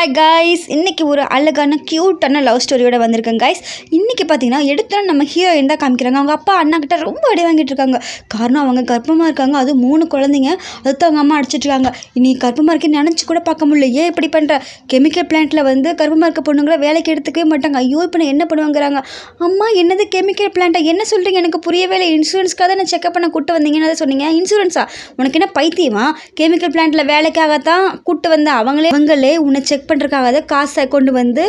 Hi guys, இன்றைக்கி ஒரு அழகான க்யூட்டான லவ் ஸ்டோரியோட வந்திருக்கேன் காய்ஸ். இன்றைக்கி பார்த்தீங்கன்னா எடுத்தோன்னு நம்ம ஹீரோயின் தான் காமிக்கிறாங்க. அவங்க அப்பா அண்ணா கிட்ட ரொம்ப அடி வாங்கிட்டு இருக்காங்க. காரணம் அவங்க கர்ப்பமாக இருக்காங்க. அது 3 குழந்தைங்க. அதுதான் அவங்க அம்மா அடிச்சிட்ருக்காங்க. நீ கர்ப்பமாக இருக்கேன்னு நினச்சி கூட பார்க்க முடியல, ஏன் இப்படி பண்ணுற? கெமிக்கல் பிளான்ட்டில் வந்து கர்ப்பமாக இருக்க பொண்ணுங்களை வேலைக்கு எடுத்துக்கவே மாட்டாங்க. ஐயோ இப்போ நான் என்ன பண்ணுவாங்கிறாங்க. அம்மா என்னது கெமிக்கல் பிளான்ட்டா, என்ன சொல்கிறீங்க? எனக்கு புரியவே இல்லை. இன்சூரன்ஸ்க்காக தான் நான் செக்அப் பண்ண கூட்டு வந்தீங்கன்னு அதை சொன்னீங்க. இன்சூரன்ஸா? உனக்கு என்ன பைத்தியமா? கெமிக்கல் பிளான்ட்டில் வேலைக்காகத்தான் கூட்டு வந்த அவங்களே உன்னை செக் பண்ணுறதுக்காக தான் காசை கொண்டு வந்து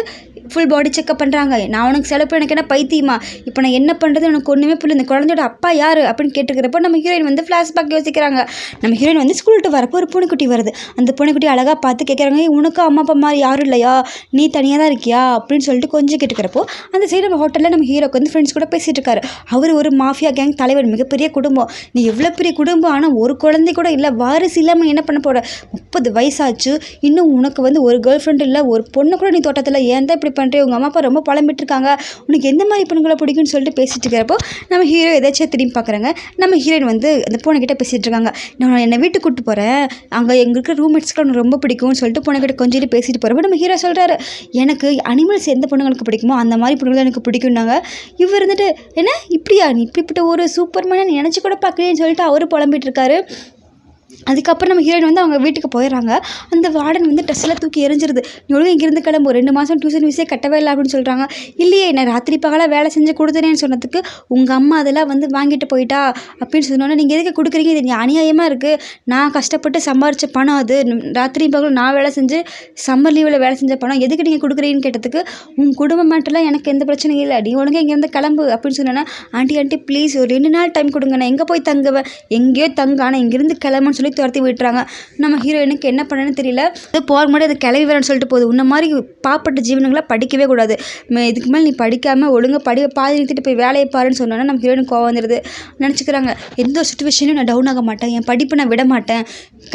ஃபுல் பாடி செக்அப் பண்ணுறாங்க. நான் உனக்கு செலவு எனக்கு என்ன பைத்தியமா? இப்போ நான் என்ன பண்ணுறது எனக்கு ஒன்றுமே புரியல. இந்த குழந்தையோட அப்பா யார் அப்படின்னு கேட்டுக்கிறப்போ நம்ம ஹீரோயின் வந்து ஃப்ளாஷ்பேக் யோசிக்கிறாங்க. நம்ம ஹீரோயின் வந்து ஸ்கூல் விட்டு வரப்போ ஒரு பூனைக்குட்டி வருது. அந்த பூனைக்குட்டி அழகாக பார்த்து கேட்குறாங்க, உனக்கு அம்மா அப்பா மாதிரி யாரும் இல்லையா? நீ தனியாக தான் இருக்கியா அப்படின்னு சொல்லிட்டு கொஞ்சம் கேட்டுக்கிறப்போ அந்த சைடு நம்ம ஹோட்டலில் நம்ம ஹீரோக்கு வந்து ஃப்ரெண்ட்ஸ் கூட பேசிகிட்டு இருக்காரு. அவர் ஒரு மாஃபியா கேங் தலைவர், மிகப்பெரிய குடும்பம். நீ எவ்வளோ பெரிய குடும்பம், ஆனால் ஒரு குழந்தை கூட இல்லை, வாரிசு இல்லாமல் என்ன பண்ண போகிற? 30 வயசாச்சு, இன்னும் உனக்கு வந்து ஒரு கேர்ள் ஃப்ரெண்ட் இல்லை, ஒரு பொண்ணு கூட நீ தோட்டத்தில், ஏன் தான் இப்படி பண்ணுறே? உங்கள் அம்மா அப்பா ரொம்ப புலம்பிட்டு இருக்காங்க, உனக்கு எந்த மாதிரி பொண்ணுங்களை பிடிக்கும்னு சொல்லிட்டு பேசிட்டு இருக்கிறப்போ நம்ம ஹீரோ ஏதாச்சும் திரும்பி பார்க்குறாங்க. நம்ம ஹீரோயின் வந்து அந்த பூனைக்கிட்ட பேசிகிட்டு இருக்காங்க. நான் என்னை வீட்டுக்கு கூப்பிட்டு போகிறேன், அங்கே எங்கள் இருக்கிற ரூம்மேட்ஸ்க்கு எனக்கு ரொம்ப பிடிக்கும்னு சொல்லிட்டு பூனைக்கிட்ட கொஞ்சிட்டு பேசிட்டு போகிறப்போ நம்ம ஹீரோ சொல்கிறாரு, எனக்கு அனிமல்ஸ் எந்த பொண்ணுங்களுக்கு பிடிக்குமோ அந்த மாதிரி பொண்ணுங்களை எனக்கு பிடிக்கும்னாங்க. இவர் இருந்துட்டு, என்ன இப்படியா, நீ இப்படிப்பட்ட ஒரு சூப்பர்மேனை நினச்சி கூட பார்க்கலன்னு சொல்லிட்டு அவரு புலம்பிட்டு இருக்காரு. அதுக்கப்புறம் நம்ம ஹீரோயின் வந்து அவங்க வீட்டுக்கு போயிடுறாங்க. அந்த வார்டன் வந்து ட்ரெஸ்ஸெல்லாம் தூக்கி எரிஞ்சிருது. நீ ஒழுங்கு இங்கேருந்து கிளம்பு, 2 மாதம் டியூஷன் ஃபீஸே கட்டவே இல்லை அப்படின்னு சொல்கிறாங்க. இல்லையே, நான் ராத்திரி பகலாக வேலை செஞ்சு கொடுத்துறேன்னு சொன்னதுக்கு உங்கள் அம்மா அதெல்லாம் வந்து வாங்கிட்டு போயிட்டா அப்படின்னு சொன்னோன்னே, நீங்கள் எதுக்கு கொடுக்குறீங்க? இது அநியாயமாக இருக்குது. நான் கஷ்டப்பட்டு சம்பாரித்த பணம் அது, ராத்திரி பகலும் நான் வேலை செஞ்சு சம்மர் லீவில் வேலை செஞ்ச பணம், எதுக்கு நீங்கள் கொடுக்குறீங்கன்னு கேட்டதுக்கு, உன் குடும்பம் மட்டும்லாம் எனக்கு எந்த பிரச்சனையும் இல்லை, நீ ஒழுங்கு இங்கேருந்து கிளம்பு அப்படின்னு சொன்னேன்னா, ஆண்டி ப்ளீஸ் ஒரு 2 நாள் டைம் கொடுங்க, நான் எங்கே போய் தங்குவேன்? எங்கேயோ தங்க, ஆனால் இங்கேருந்து கிளம்புன்னு சொல்லி துரத்தி விட்டுறாங்க. நம்ம ஹீரோயினுக்கு என்ன பண்ணணும்னு தெரியல. அது போகிற முன்னாடி அது கிளம்பி வரேன்னு சொல்லிட்டு போகுது. உன்ன மாதிரி பாப்பட்ட ஜீவனங்களை படிக்கவே கூடாது, இதுக்கு மேலே நீ படிக்காமல் ஒழுங்காக பாதி நிறுத்திட்டு போய் வேலையை பாருன்னு சொன்னோன்னா நம்ம ஹீரோயினுக்கு கோவம் வந்துடுது. நினச்சிக்கிறாங்க, எந்த ஒரு சுச்சுவேஷனையும் நான் டவுன் ஆக மாட்டேன், என் படிப்பை நான் விட மாட்டேன்,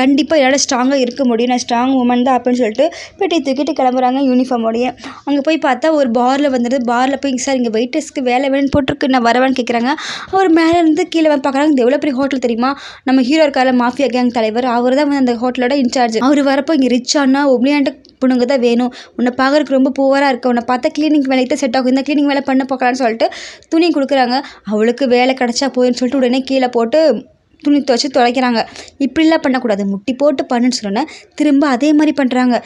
கண்டிப்பாக என்னால் ஸ்ட்ராங்காக இருக்க முடியும், நான் ஸ்ட்ராங் உமன் தான் அப்படின்னு சொல்லிட்டு பெட்டி தூக்கிட்டு கிளம்புறாங்க யூனிஃபார்மோடையே. அங்கே போய் பார்த்தா ஒரு பாரில் வந்துடுது. பாரில் போய், சார் இங்கே வெயிட்டர்ஸ்க்கு வேலை வேணும்னு போட்டிருக்கு, நான் வரவேன்னு கேட்குறாங்க. அவர் மேலே இருந்து கீழே வந்து பார்க்குறாங்க. இந்த எவ்வளோ பெரிய ஹோட்டல் தெரியுமா? நம்ம ஹீரோ இருக்கால மாஃபியா கேங் தலைவர், அவர் தான் வந்து அந்த ஹோட்டலோட இன்சார்ஜ். அவர் வரப்போ, இங்கே ரிச்சானா ஒப்ளியாண்ட பொண்ணுங்க தான் வேணும், உன்னை பார்க்குறதுக்கு ரொம்ப புவராக இருக்க, உன்னை பார்த்தா கிளீனிங் வேலைக்கு தான் செட் ஆகும், இந்த கிளீனிங் வேலை பண்ண பார்க்கலான்னு சொல்லிட்டு துணி கொடுக்குறாங்க. அவளுக்கு வேலை கிடச்சா போயின்னு சொல்லிட்டு உடனே கீழே போட்டு துணி துவைச்சி துடைக்கிறாங்க. இப்படிலாம் பண்ணக்கூடாது, முட்டி போட்டு பண்ணுன்னு சொன்னோன்னே திரும்ப அதே மாதிரி பண்ணுறாங்க.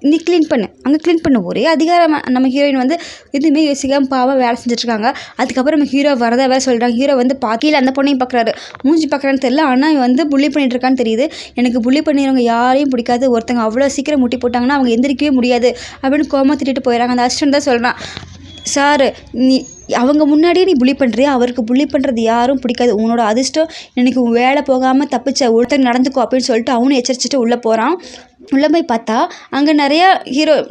நீ க்ளீன் பண்ணு, அங்கே க்ளீன் பண்ணு, ஒரே அதிகாரம். நம்ம ஹீரோயின் வந்து எதுவுமே யோசிக்காமல் பாவம் வேலை செஞ்சுட்ருக்காங்க. அதுக்கப்புறம் நம்ம ஹீரோ வரதா வேலை சொல்கிறாங்க. ஹீரோ வந்து கீழே அந்த பொண்ணையும் பார்க்குறாரு. மூஞ்சி பார்க்குறான்னு தெரியல, ஆனால் வந்து புள்ளி பண்ணிட்டு இருக்கான்னு தெரியுது. எனக்கு புள்ளி பண்ணிடுறவங்க யாரையும் பிடிக்காது, ஒருத்தங்க அவ்வளோ சீக்கிரம் முட்டி போட்டாங்கன்னா அவங்க எந்திரிக்கவே முடியாது அப்படின்னு கோமா திட்டிட்டு போயிடறாங்க. அந்த அசிஸ்டன்ட் தான் சொல்கிறான், சார் நீ அவங்க முன்னாடியே நீ புள்ளி பண்ணுறியா, அவருக்கு புள்ளி பண்ணுறது யாரும் பிடிக்காது, உன்னோட அதிர்ஷ்டம் எனக்கு வேலை போகாமல் தப்பிச்ச, ஒருத்தர் நடந்துக்கோ அப்படின்னு சொல்லிட்டு அவனும் எச்சரிச்சுட்டு உள்ளே போகிறான். உள்ளே போய் பார்த்தா அங்கே நிறையா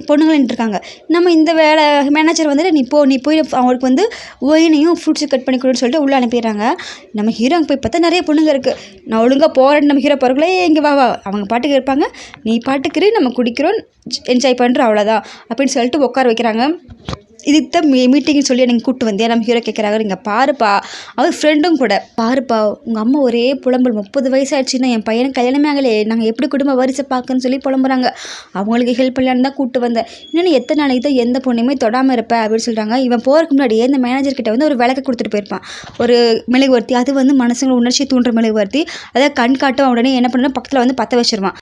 பொண்ணுங்கள் நின்றுருக்காங்க. நம்ம இந்த வேலை மேனேஜர் வந்துட்டு, நீ போய் அவங்களுக்கு வந்து ஒயினையும் ஃப்ரூட்ஸு கட் பண்ணி கொடுன்னு சொல்லிட்டு உள்ளே அனுப்பிடுறாங்க. நம்ம ஹீரோ அங்கே போய் பார்த்தா நிறைய பொண்ணுங்க இருக்குது. நான் ஒழுங்காக போகிறேன்னு நம்ம ஹீரோ போகிறக்குள்ளே, இங்கே வா அவங்க பாட்டுக்கு இருப்பாங்க, நீ பாட்டுக்கு நம்ம குடிக்கிறோம் என்ஜாய் பண்ணுறோம் அவ்வளோதான் அப்படின்னு சொல்லிட்டு உட்கார வைக்கிறாங்க. இதுக்கு தான் மீட்டிங்னு சொல்லி எனக்கு கூப்பிட்டு வந்தியா? நம்ம ஹீரோ கேட்குறாங்க. நீங்கள் பாருப்பா, அவர் ஃப்ரெண்டும் கூட, பாருப்பா உங்கள் அம்மா ஒரே புலம்பல், 30 வயசாகிடுச்சுன்னா என் பையனுக்கு கல்யாணமே ஆகலை, நாங்கள் எப்படி குடும்ப வரிசை பார்க்கன்னு சொல்லி புலம்புறாங்க. அவங்களுக்கு ஹெல்ப் பண்ணலான்னு தான் கூப்பிட்டு வந்தேன், இன்னொன்று எத்தனை நாளைக்கு தான் எந்த பொண்ணுமே தொடாமல் இருப்பேன் அப்படின்னு சொல்கிறாங்க. இவன் போகிறதுக்கு முன்னாடியே இந்த மேனேஜர்கிட்ட வந்து ஒரு விளக்க கொடுத்துட்டு போயிருப்பான், ஒரு மெழுகுவர்த்தி. அது வந்து மனசுங்களை உணர்ச்சி தூண்டுற மெழுகுவர்த்தி. அதை கண் காட்டும். உடனே என்ன பண்ணணும், பக்கத்தில் வந்து பற்ற வச்சிருவான்.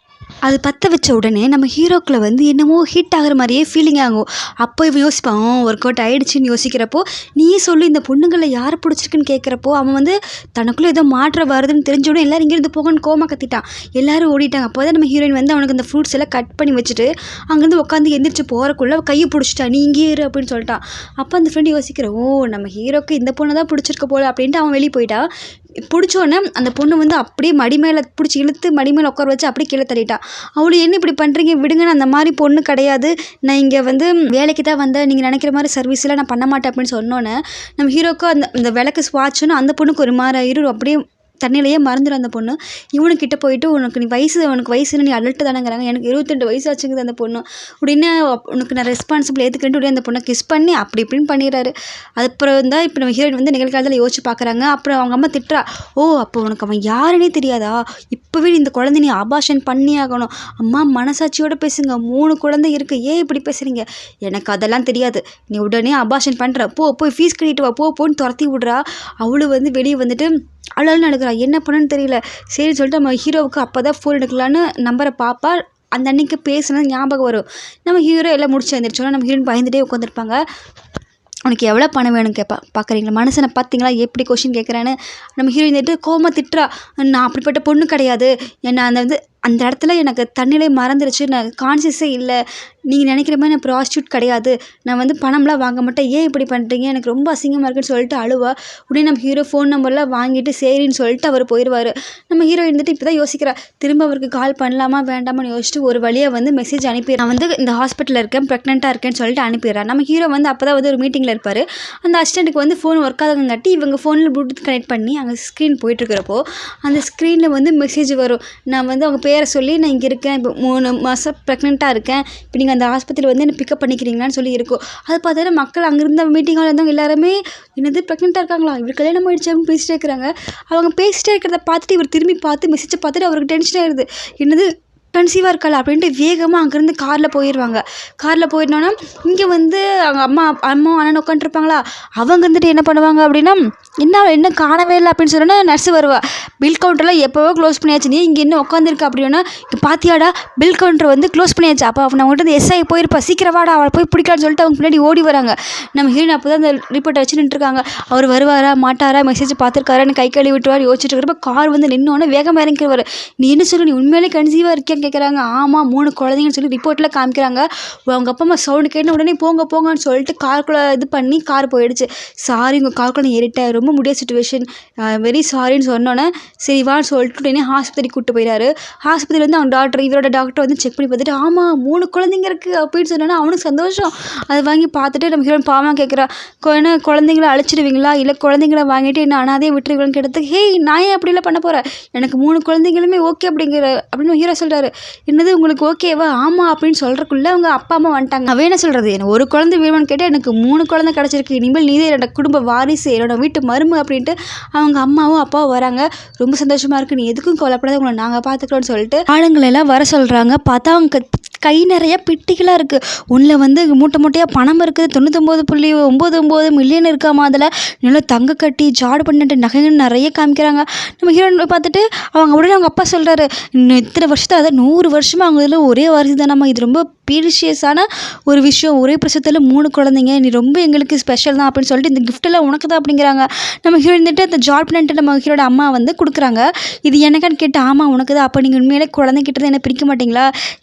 அது பற்ற வச்ச உடனே நம்ம ஹீரோக்குள்ள வந்து என்னமோ ஹீட் ஆகிற மாதிரியே ஃபீலிங் ஆகும். அப்போ இவன் யோசிப்பான், ஒர்க் அவுட் ஆகிடுச்சின்னு யோசிக்கிறப்போ, நீயே சொல்லு இந்த பொண்ணுங்களில் யார் பிடிச்சிருக்குன்னு கேட்குறப்போ அவன் வந்து தனக்குள்ளே ஏதோ மாற்றம் வருதுன்னு தெரிஞ்ச உடனே எல்லோரும் இங்கேருந்து போகணுன்னு கோமா கத்திட்டான். எல்லோரும் ஓடிட்டாங்க. அப்போ தான் நம்ம ஹீரோயின் வந்து அவனுக்கு அந்த ஃப்ரூட்ஸ் எல்லாம் கட் பண்ணி வச்சுட்டு அங்கேருந்து உட்காந்து எந்திரிச்சு போகிறக்குள்ளே கையை பிடிச்சிட்டா, நீ இங்கே இரு அப்படின்னு சொல்லிட்டான். அப்போ அந்த ஃப்ரெண்டு யோசிக்கிறேன், ஓ நம்ம ஹீரோக்கு இந்த பொண்ணு தான் பிடிச்சிருக்க போல அப்படின்ட்டு அவன் வெளியே போயிட்டான். பிடிச்சோன்னே அந்த பொண்ணு வந்து அப்படியே மடி மேலே பிடிச்சி இழுத்து மடி மேலே உட்கார வச்சு அப்படியே கீழே தள்ளிட்டான். அவளு, என்ன இப்படி பண்ணுறீங்க, விடுங்கன்னு, அந்த மாதிரி பொண்ணு கிடையாது, நான் இங்கே வந்து வேலைக்கு தான் வந்தேன், நீங்கள் நினைக்கிற மாதிரி சர்வீஸ்லாம் நான் பண்ண மாட்டேன் அப்படின்னு சொன்னோன்னே நம்ம ஹீரோக்கு அந்த விளக்கு ஸ்வாட்சுன்னு அந்த பொண்ணுக்கு ஒரு மாதிரி அப்படியே தண்ணியிலேயே மறந்துடும் அந்த பொண்ணு. இவனுக்கிட்ட போயிட்டு உனக்கு வயசுன்னு நீ அடல்ட்டு தானேங்கிறாங்க. எனக்கு 22 வயசு ஆச்சுங்குது அந்த பொண்ணு. உடனே உனக்கு நான் ரெஸ்பான்சிபிள் ஏற்றுக்கிறேன்ட்டு உடனே அந்த பொண்ணை கிஸ் பண்ணி அப்படி இப்படின்னு பண்ணிடுறாரு. அப்புறம் தான் இப்போ நம்ம ஹீரோயின் வந்து நிகழ்காலத்தில் யோசிச்சு பார்க்குறாங்க. அப்புறம் அவங்க அம்மா திட்டுறா, ஓ அப்போ உனக்கு அவன் யாருன்னே தெரியாதா, இப்போவே இந்த குழந்தை நீ அபார்ஷன் பண்ணி ஆகணும். அம்மா மனசாட்சியோடு பேசுங்க, 3 குழந்தை இருக்குது, ஏன் இப்படி பேசுகிறீங்க? எனக்கு அதெல்லாம் தெரியாது, நீ உடனே அபார்ஷன் பண்ணுற, போய் ஃபீஸ் கட்டிட்டு வா, போன்னு துரத்தி விட்றா. அவளும் வந்து வெளியே வந்துட்டு அழகாக எடுக்கிறா. என்ன பண்ணுன்னு தெரியல. சரி சொல்லிட்டு நம்ம ஹீரோவுக்கு அப்போ தான் ஃபோன் எடுக்கலான்னு நம்பரை பார்ப்பா. அந்த அன்னைக்கு பேசுனது ஞாபகம் வரும். நம்ம ஹீரோ எல்லாம் முடிச்சு வந்துருச்சோன்னா நம்ம ஹீரோயின் பயந்துகிட்டே உட்காந்துருப்பாங்க. உனக்கு எவ்வளோ பணம் வேணும்னு பார்க்குறீங்களா, மனுஷனை பார்த்தீங்களா எப்படி கொஷின் கேட்குறான்னு. நம்ம ஹீரோயின் வந்துட்டு கோவமாக திட்டுறா, நான் அப்படிப்பட்ட பொண்ணு கிடையாது, என்ன அந்த இடத்துல எனக்கு தண்ணிலே மறந்துருச்சு, நான் கான்சியஸே இல்லை, நீங்கள் நினைக்கிற மாதிரி நான் ப்ராஸ்டியூட் கிடையாது, நான் வந்து பணம்லாம் வாங்க மாட்டேன், ஏன் இப்படி பண்ணுறீங்க, எனக்கு ரொம்ப அசிங்கமாக இருக்குன்னு சொல்லிட்டு அழுவா. உடனே நம்ம ஹீரோ ஃபோன் நம்பர்லாம் வாங்கிட்டு சரின்னு சொல்லிட்டு அவர் போயிடுவார். நம்ம ஹீரோ இருந்துட்டு இப்போ தான் யோசிக்கிறா, திரும்ப அவருக்கு கால் பண்ணலாமா வேண்டாமான்னு யோசிச்சுட்டு ஒரு வழியாக வந்து மெசேஜ் அனுப்பிடுறேன், நான் வந்து இந்த ஹாஸ்பிட்டலில் இருக்கேன், ப்ரெக்னெண்ட்டாக இருக்கேன்னு சொல்லிட்டு அனுப்பிடுறேன். நம்ம ஹீரோ வந்து அப்போ தான் வந்து ஒரு மீட்டிங்கில் இருப்பார். அந்த அசிஸ்டண்ட்டுக்கு வந்து ஃபோன் ஒர்க் ஆகாதங்காட்டி இவங்க ஃபோனில் ப்ளூடூத் கனெக்ட் பண்ணி அங்கே ஸ்க்ரீன் போயிட்டுருக்கிறப்போ அந்த ஸ்க்ரீனில் வந்து மெசேஜ் வரும். நான் வந்து அவங்க பேரை சொல்லி, நான் இங்கே இருக்கேன், இப்போ 3 மாதம் ப்ரெக்னெண்ட்டாக இருக்கேன், இப்போ நீங்கள் அந்த ஆஸ்பத்திரியில் வந்து என்னை பிக்கப் பண்ணிக்கிறீங்களான்னு சொல்லி இருக்கும். அது பார்த்தா மக்கள் அங்கே இருந்த மீட்டிங் ஹாலில் இருந்தவங்க எல்லாருமே என்னது ப்ரெக்னெண்ட்டாக இருக்காங்களா, இவர் கல்யாணம் ஆகிடுச்சு அப்படின்னு பேசிட்டே இருக்கிறாங்க. அவங்க பேசிட்டே இருக்கிறத பார்த்துட்டு இவர் திரும்பி பார்த்து மெசேஜை பார்த்துட்டு அவருக்கு டென்ஷன் ஆயிடுது. என்னது கன்சீவாக இருக்காளா அப்படின்ட்டு வேகமாக அங்கேருந்து காரில் போயிடுவாங்க. காரில் போயிடனோன்னா இங்கே வந்து அவங்க அம்மா அண்ணன் உட்காந்துருப்பாங்களா, அவங்க வந்துட்டு என்ன பண்ணுவாங்க அப்படின்னா, என்ன காணவே இல்லை அப்படின்னு சொன்னோன்னா நர்ஸு வருவா, பில் கவுண்டரில் எப்போவோ க்ளோஸ் பண்ணியாச்சு, நீ இங்கே இன்னும் உட்காந்துருக்க அப்படின்னா, இப்போ பாத்தியாடா பில் கவுண்டர் வந்து க்ளோஸ் பண்ணியாச்சு, அப்போ அவன் அவங்கள்ட்ட எஸ்ஐ போயிருப்பா, சீக்கிரம் வாடா அவளை போய் பிடிக்கலான்னு சொல்லிட்டு அவங்க பின்னாடி ஓடி வராங்க. நம்ம ஹீரோயின் அப்போ தான் அந்த ரிப்போர்ட்டை வச்சு நின்றுருக்காங்க. அவர் வருவாரா மாட்டாரா, மெசேஜ் பார்த்துருக்காரான்னு கை கழுவி விட்டுவார். யோசிச்சுட்டு இருக்கிறப்ப கார் வந்து நின்னோன்னே வேகமாக இறங்கிடுவார். நீ என்ன சொல்லு, நீ உண்மையிலே கன்சீவாக இருக்கியான்னு கேட்குறாங்க. ஆமாம் 3 குழந்தைங்கன்னு சொல்லி ரிப்போர்ட்டில் காமிக்கிறாங்க. அவங்க அப்பா அம்மா சவுண்டு கேட்டு உடனே போங்கன்னு சொல்லிட்டு காருக்குள்ளே இது பண்ணி கார் போயிடுச்சு. சாரி உங்கள் காருக்குள்ளே ஏறிட்டேன், ரொம்ப முடியாத சுச்சுவேஷன், வெரி சாரின்னு சொன்னோன்னே சரி வான்னு சொல்லிட்டு உடனே ஹாஸ்பத்திரிக்கு கூப்பிட்டு போயிடாரு. ஹாஸ்பத்திரி வந்து அவங்க இவரோட டாக்டர் வந்து செக் பண்ணி பார்த்துட்டு, ஆமாம் 3 குழந்தைங்க இருக்குது அப்படின்னு சொன்னோன்னா அவனுக்கு சந்தோஷம். அதை வாங்கி பார்த்துட்டு நம்ம ஹீரோயின் பாவமாக கேட்குறா, என்ன குழந்தைங்கள அழைச்சிடுவீங்களா, இல்லை குழந்தைங்கள வாங்கிட்டு என்ன அனாதையை விட்டுருவீங்கன்னு கேட்டதுக்கு, ஹேய் நான் ஏன் அப்படிலாம் பண்ண போகிறேன், எனக்கு 3 குழந்தைங்களுமே ஓகே அப்படின்னு ஹீரோ சொல்கிறாரு. என்னது உங்களுக்கு ஓகேவா, ஆமாம் அப்படின்னு சொல்கிறக்குள்ளே அவங்க அப்பா அம்மா வந்துட்டாங்க. அவன் என்ன சொல்கிறது, எனக்கு 1 குழந்தை வேணும்னு கேட்டால் எனக்கு 3 குழந்தை கிடச்சிருக்கு, இனிமேல் நீதே என்னோட குடும்ப வாரிசு, என்னோட வீட்டு மருமு அப்படின்ட்டு அவங்க அம்மாவும் அப்பாவும் வராங்க. ரொம்ப சந்தோஷமாக இருக்குது, நீ எதுக்கும் கவலைப்படாத, உங்களை நாங்கள் பார்த்துக்கிறோன்னு சொல்லிட்டு ஆளுங்களெல்லாம் வர சொல்கிறாங்க. பார்த்தா அவங்க கை நிறைய பெட்டிகளாக இருக்குது. ஒன்றில் வந்து மூட்டையாக பணம் இருக்குது, 99.99 மில்லியன் இருக்காமா, அதில் நல்லா தங்க கட்டி ஜாடு பண்ணிட்டு நகைன்னு நிறைய காமிக்கிறாங்க. நம்ம ஹீரோயின் பார்த்துட்டு உடனே அவங்க அப்பா சொல்கிறாரு, இன்னும் இத்தனை வருஷத்தை அதாவது 100 வருஷமாக அவங்க இதில் ஒரே வாரிசு தானம்மா, இது ரொம்ப பீரிஷியஸான ஒரு விஷயம், ஒரே பிரசவத்தில் 3 குழந்தைங்க, நீ ரொம்ப எங்களுக்கு ஸ்பெஷல் தான் அப்படின்னு சொல்லிட்டு இந்த கிஃப்ட்டெல்லாம் உனக்கு தான் அப்படிங்கிறாங்க. நம்ம ஹீரோயின் வந்துட்டு அந்த ஜாட் பண்ணிட்டு நம்ம ஹீரோட அம்மா வந்து கொடுக்குறாங்க. இது எனக்கான்னு கேட்டு, ஆமாம் உனக்கு தான், அப்போ நீங்கள் உண்மையிலே குழந்தைகிட்ட என்ன பிரிக்க மாட்டிங்களா,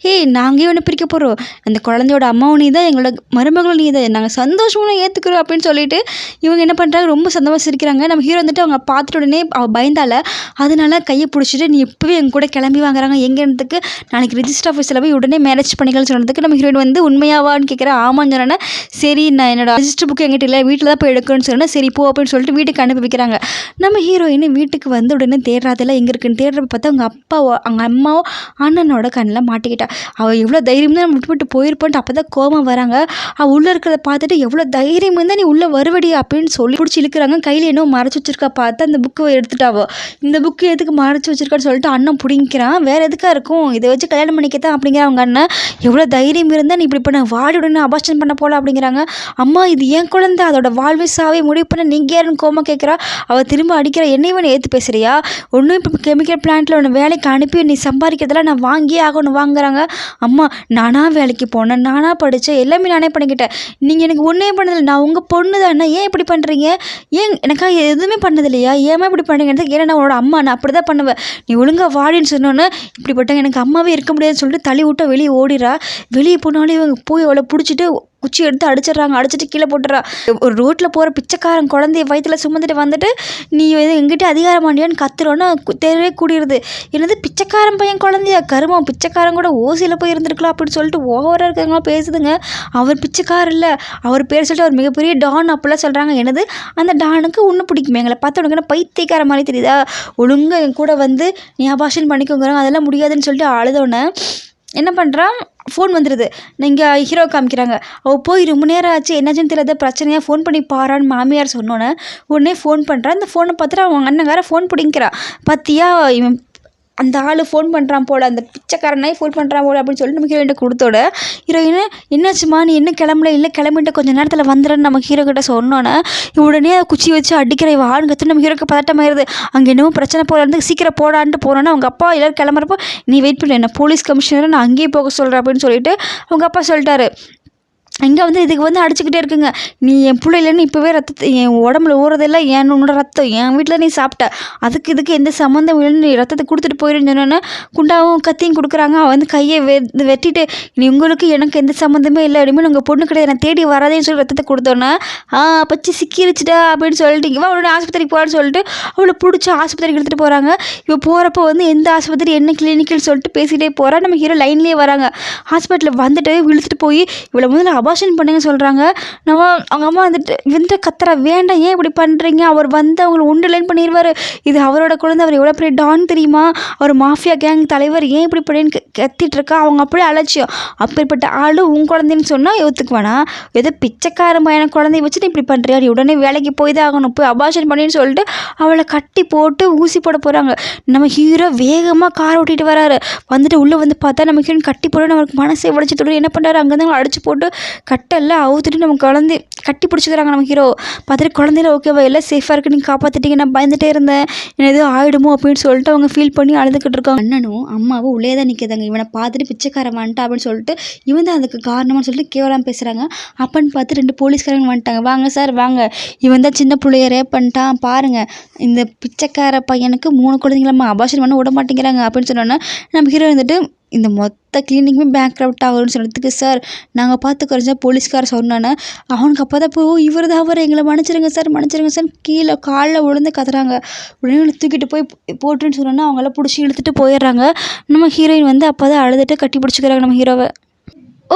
நாங்கள் ஒன்று பிரிக்க போகிறோம், அந்த குழந்தையோட அம்மாவும் நீ தான், எங்களோட மருமகளும் நீ தான், நாங்கள் சந்தோஷமாக ஏற்றுக்கிறோம் அப்படின்னு சொல்லிட்டு இவங்க என்ன பண்ணுறாங்க, ரொம்ப சந்தோஷமாக சிரிக்கிறாங்க. நம்ம ஹீரோ வந்துட்டு அவங்க பார்த்துட்டு உடனே அவள் பயந்தால அதனால கையை பிடிச்சிட்டு நீ இப்போவே எங்க கூட கிளம்பி வாங்குறாங்க, எங்கேன்றதுக்கு நாளைக்கு ரிஜிஸ்டர் ஆஃபீஸில் போய் உடனே மேரேஜ் பண்ணிக்கலாம்னு சொன்னதுக்கு நம்ம ஹீரோயின் வந்து உண்மையாவான்னு கேட்குறேன். ஆமான்னு சொன்னேன்னா சரி நான் என்னோட ரெஜிஸ்டர் புக்கு எங்கிட்ட இல்லை, வீட்டில் தான் போய் எடுக்கணும்னு சொன்னேன். சரி போ அப்படின்னு சொல்லிட்டு வீட்டுக்கு அனுப்பி வைக்கிறாங்க. நம்ம ஹீரோயின் வீட்டுக்கு வந்து உடனே தேடுறதெல்லாம் எங்கே இருக்குன்னு தேடுறப்ப பார்த்தா அவங்க அப்பாவோ அவங்க அம்மாவோ அண்ணனோட கண்ணில் மாட்டிக்கிட்டா. அவள் எவ்வளோ தைரியம் தான் விட்டு போயிருப்பான்ட்டு அப்போ தான் கோபம் வராங்க. அவள் உள்ளே இருக்கிறத பார்த்துட்டு எவ்வளோ தைரியம் இருந்தால் நீ உள்ளே வருவடி அப்படின்னு சொல்லி பிடிச்சி இழுக்கிறாங்க. கையில் என்ன மறைச்சி வச்சிருக்கா பார்த்து அந்த புக்கை எடுத்துட்டாவோ. இந்த புக்கு எதுக்கு மறைச்சி வச்சிருக்கான்னு சொல்லிட்டு அண்ணன் பிடிங்கிறான். வேறு எதுக்காக இருக்கும், இதை வச்சு கல்யாணம் பண்ணிக்கத்தான் அப்படிங்கிற அவங்க அண்ணன். எவ்வளோ தைரியம் இருந்தால் நீ இப்படி பண்ண, வாடி உடனே அபார்ஷன் பண்ண போல அப்படிங்கிறாங்க. அம்மா இது ஏன் குழந்தை, அதோட வாழ்வை சாவே முடிவு பண்ண நீங்கள் யாருன்னு கோமா கேட்குறா. அவள் திரும்ப அடிக்கிற, என்னையும் ஏற்று பேசுகிறியா, ஒன்றும் இப்போ கெமிக்கல் பிளான்ட்டில் ஒன்று வேலைக்கு அனுப்பி நீ சம்பாதிக்கிறதெல்லாம் நான் வாங்கியே ஆகணும் வாங்குறாங்க. அம்மா நானாக வேலைக்கு போனேன், நானாக படித்தேன், எல்லாமே நானே பண்ணிக்கிட்டேன், நீங்கள் எனக்கு ஒன்றே பண்ணதில்லை, நான் உங்கள் பொண்ணு தானே, ஏன் இப்படி பண்ணுறீங்க, ஏன் எனக்காக எதுவுமே பண்ணதில்லையா, ஏமா இப்படி பண்ணுறீங்க, ஏன்னா நான் உன்னோட அம்மா, நான் அப்படி தான் பண்ணுவேன், நீ ஒழுங்காக வாடின்னு சொன்னோன்னே இப்படிப்பட்ட எனக்கு அம்மாவே இருக்க முடியாதுன்னு சொல்லிட்டு தள்ளி விட்ட வெளியே ஓடிறா. வெளியே போனாலே இவங்க போய் அவளை பிடிச்சிட்டு குச்சி எடுத்து அடிச்சிட்டு கீழே போட்டுறா. ஒரு ரோட்டில் போகிற பிச்சைக்காரன் குழந்தைய வயிற்றுல சுமந்துட்டு வந்துட்டு நீ எங்கிட்ட அதிகாரம் ஆண்டியான்னு கத்துறோன்னா தெருவே கூடிடுது. என்னது பிச்சைக்காரன் பையன் குழந்தையா, கருமம், பிச்சைக்காரன் கூட ஓசியில் போய் இருந்திருக்கலாம் அப்படின்னு சொல்லிட்டு ஓவராக இருக்கிறவங்களா பேசுதுங்க. அவர் பிச்சைக்காரர் இல்லை, அவர் பேர் சொல்லிட்டு அவர் மிகப்பெரிய டான் அப்படிலாம் சொல்கிறாங்க. என்னது அந்த டானுக்கு ஒன்று பிடிக்குமே, எங்களை பார்த்து உனக்கு என்ன பைத்தியக்கார மாதிரி தெரியுதா, ஒழுங்காக என் கூட வந்து நீ அபார்ஷன் பண்ணிக்கோங்கிறாங்க, அதெல்லாம் முடியாதுன்னு சொல்லிட்டு அழுதோன்னே என்ன பண்ணுறான், ஃபோன் வந்துடுது. நீங்கள் ஹீரோ காமிக்கிறாங்க. அவள் போய் ரொம்ப நேரம் ஆச்சு, என்னாச்சுன்னு தெரியாத பிரச்சனையாக ஃபோன் பண்ணி பாரான்னு மாமியார் சொன்னோன்னே உடனே ஃபோன் பண்ணுறான். அந்த ஃபோனை பார்த்துட்டு அவங்க அண்ணங்கார ஃபோன் பிடிங்கிறான். பார்த்தியா இவன் அந்த ஆள் ஃபோன் பண்ணுறான் போல், அந்த பிச்சைக்காரனே ஃபோன் பண்ணுறான் போல் அப்படின்னு சொல்லிட்டு நம்ம ஹீரோயின்ட்ட கொடுத்தோட ஹீரோயினை என்னாச்சுமா நீ என்ன கிளம்பல, இல்லை கிளம்பிட்டு கொஞ்சம் நேரத்தில் வந்துடுன்னு நம்ம ஹீரோ கிட்ட சொன்னோன்னே உடனே குச்சி வச்சு அடிக்கிற ஆண் கற்று நம்ம ஹீரோக்கு பதட்டமாயிருது. அங்கே என்னவோ பிரச்சனை போல இருந்து சீக்கிரம் போடான்ட்டு போனோன்னா அவங்க அப்பா எல்லோரும் கிளம்புறப்போ நீ வெயிட் பண்ணு, என்ன போலீஸ் கமிஷனரை நான் அங்கேயே போக சொல்கிறேன் அப்படின்னு சொல்லிட்டு அவங்க அப்பா சொல்லிட்டாரு. இங்கே வந்து இதுக்கு வந்து அடிச்சுக்கிட்டே இருக்குங்க. நீ என் பிள்ளையிலன்னு இப்போவே ரத்தத்தை என் உடம்புல ஊறதெல்லாம் உன்னோட ரத்தம் என் வீட்டில் நீ சாப்பிட்ட, இதுக்கு எந்த சம்மந்தம் இல்லைன்னு நீ ரத்தத்தை கொடுத்துட்டு போயிடுன்னு சொன்னோன்னே குண்டாவும் கத்தியும் கொடுக்குறாங்க. அவன் வந்து கையை வெட்டிட்டு நீ உங்களுக்கு எனக்கு எந்த சம்மந்தமே இல்லை, இனிமேல் உங்கள் பொண்ணு கிடையாது, நான் தேடி வராதேன்னு சொல்லி ரத்தத்தை கொடுத்தோன்னே பச்சி சிக்கிருச்சுடா அப்படின்னு சொல்லிட்டு இவன் அவளோட ஆஸ்பத்திரிக்கு போகிறான்னு சொல்லிட்டு அவளை பிடிச்சி ஆஸ்பத்திரிக்கு எடுத்துகிட்டு போகிறாங்க. இப்போ போகிறப்போ வந்து எந்த ஆஸ்பத்திரி என்ன கிளினிக்குன்னு சொல்லிட்டு பேசிகிட்டே போகிறா. நம்ம ஹீரோ லைன்லேயே வராங்க. ஹாஸ்பிட்டலில் வந்துட்டு இழுத்துட்டு போய் இவ்வளோ முதல்ல அபார்ஷன் பண்ணுங்க சொல்கிறாங்க. அவங்க அம்மா வந்துட்டு கத்துறா, வேண்டாம் ஏன் இப்படி பண்ணுறீங்க, அவர் வந்து அவங்களை உண்டுலைன் பண்ணிடுவார், இது அவரோட குழந்தை, அவர் எவ்வளோ பெரிய டான் தெரியுமா, அவர் மாஃபியா கேங் தலைவர், ஏன் இப்படி பண்ணின்னு கத்திட்டு இருக்கா. அவங்க அப்படியே அலட்சியம், அப்பேற்பட்ட ஆள் உன் குழந்தைன்னு சொன்னால் ஒத்துக்குவானா, ஏதோ பிச்சைக்காரன் பையனை குழந்தைய வச்சுட்டு இப்படி பண்ணுறியா, நீ உடனே வேலைக்கு போய் தான் ஆகணும், போய் அபார்ஷன் பண்ணின்னு சொல்லிட்டு அவளை கட்டி போட்டு ஊசி போட போகிறாங்க. நம்ம ஹீரோ வேகமாக கார் ஓட்டிகிட்டு வராரு. வந்துட்டு உள்ளே வந்து பார்த்தா நம்ம ஹீரோயின் கட்டி போடணும், அவருக்கு மனசை உடைச்சி தொழில் என்ன பண்ணுறாரு, அங்கேருந்து அடிச்சு போட்டு கட்டெல்லாம் அவுத்துட்டு நம்ம குழந்தை கட்டி பிடிச்சிக்கிறாங்க. நம்ம ஹீரோ பார்த்துட்டு குழந்தையில ஓகேவா எல்லாம் சேஃபாக இருக்குது, நீங்கள் காப்பாற்றிட்டீங்க, நான் பயந்துகிட்டே இருந்தேன், என்ன எதுவும் ஆகிடுமோ அப்படின்னு சொல்லிட்டு அவங்க ஃபீல் பண்ணி அழுதுகிட்டு இருக்காங்க. அண்ணனும் அம்மாவும் உள்ளே தான் நிற்கிறாங்க. இவனை பார்த்துட்டு பிச்சைக்காரன் வந்துட்டா அப்படின்னு சொல்லிட்டு இவன் தான் அதுக்கு காரணம்னு சொல்லிட்டு கேவலாம் பேசுகிறாங்க. அப்பன்னு பார்த்து 2 போலீஸ்காரங்க வந்துட்டாங்க. வாங்க சார் வாங்க, இவன் தான் சின்ன பிள்ளைய ரேப் பண்ணிட்டான் பாருங்கள், இந்த பிச்சைக்கார பையனுக்கு 3 குழந்தைங்களம்மா அபார்ஷன் பண்ண விட மாட்டேங்கிறாங்க அப்படின்னு சொன்னோன்னே நம்ம ஹீரோ வந்துட்டு இந்த மொத்த கிளினிக்குமே பேங்க் அவுட் ஆகும்னு சொன்னதுக்கு சார் நாங்கள் பார்த்துக்கிறோம் சார் போலீஸ்கார சொன்னானே. அவனுக்கு அப்போ தான் போய் இவர் தான் அவர், எங்களை மன்னிச்சிருங்க சார் கீழே காலில் விழுந்து கத்துறாங்க. உடனே தூக்கிட்டு போய் போட்டுன்னு சொன்னோன்னா அவங்களாம் பிடிச்சி இழுத்துட்டு போயிடுறாங்க. நம்ம ஹீரோயின் வந்து அப்போ தான் அழுதுட்டு கட்டி பிடிச்சிக்கிறாங்க நம்ம ஹீரோவை.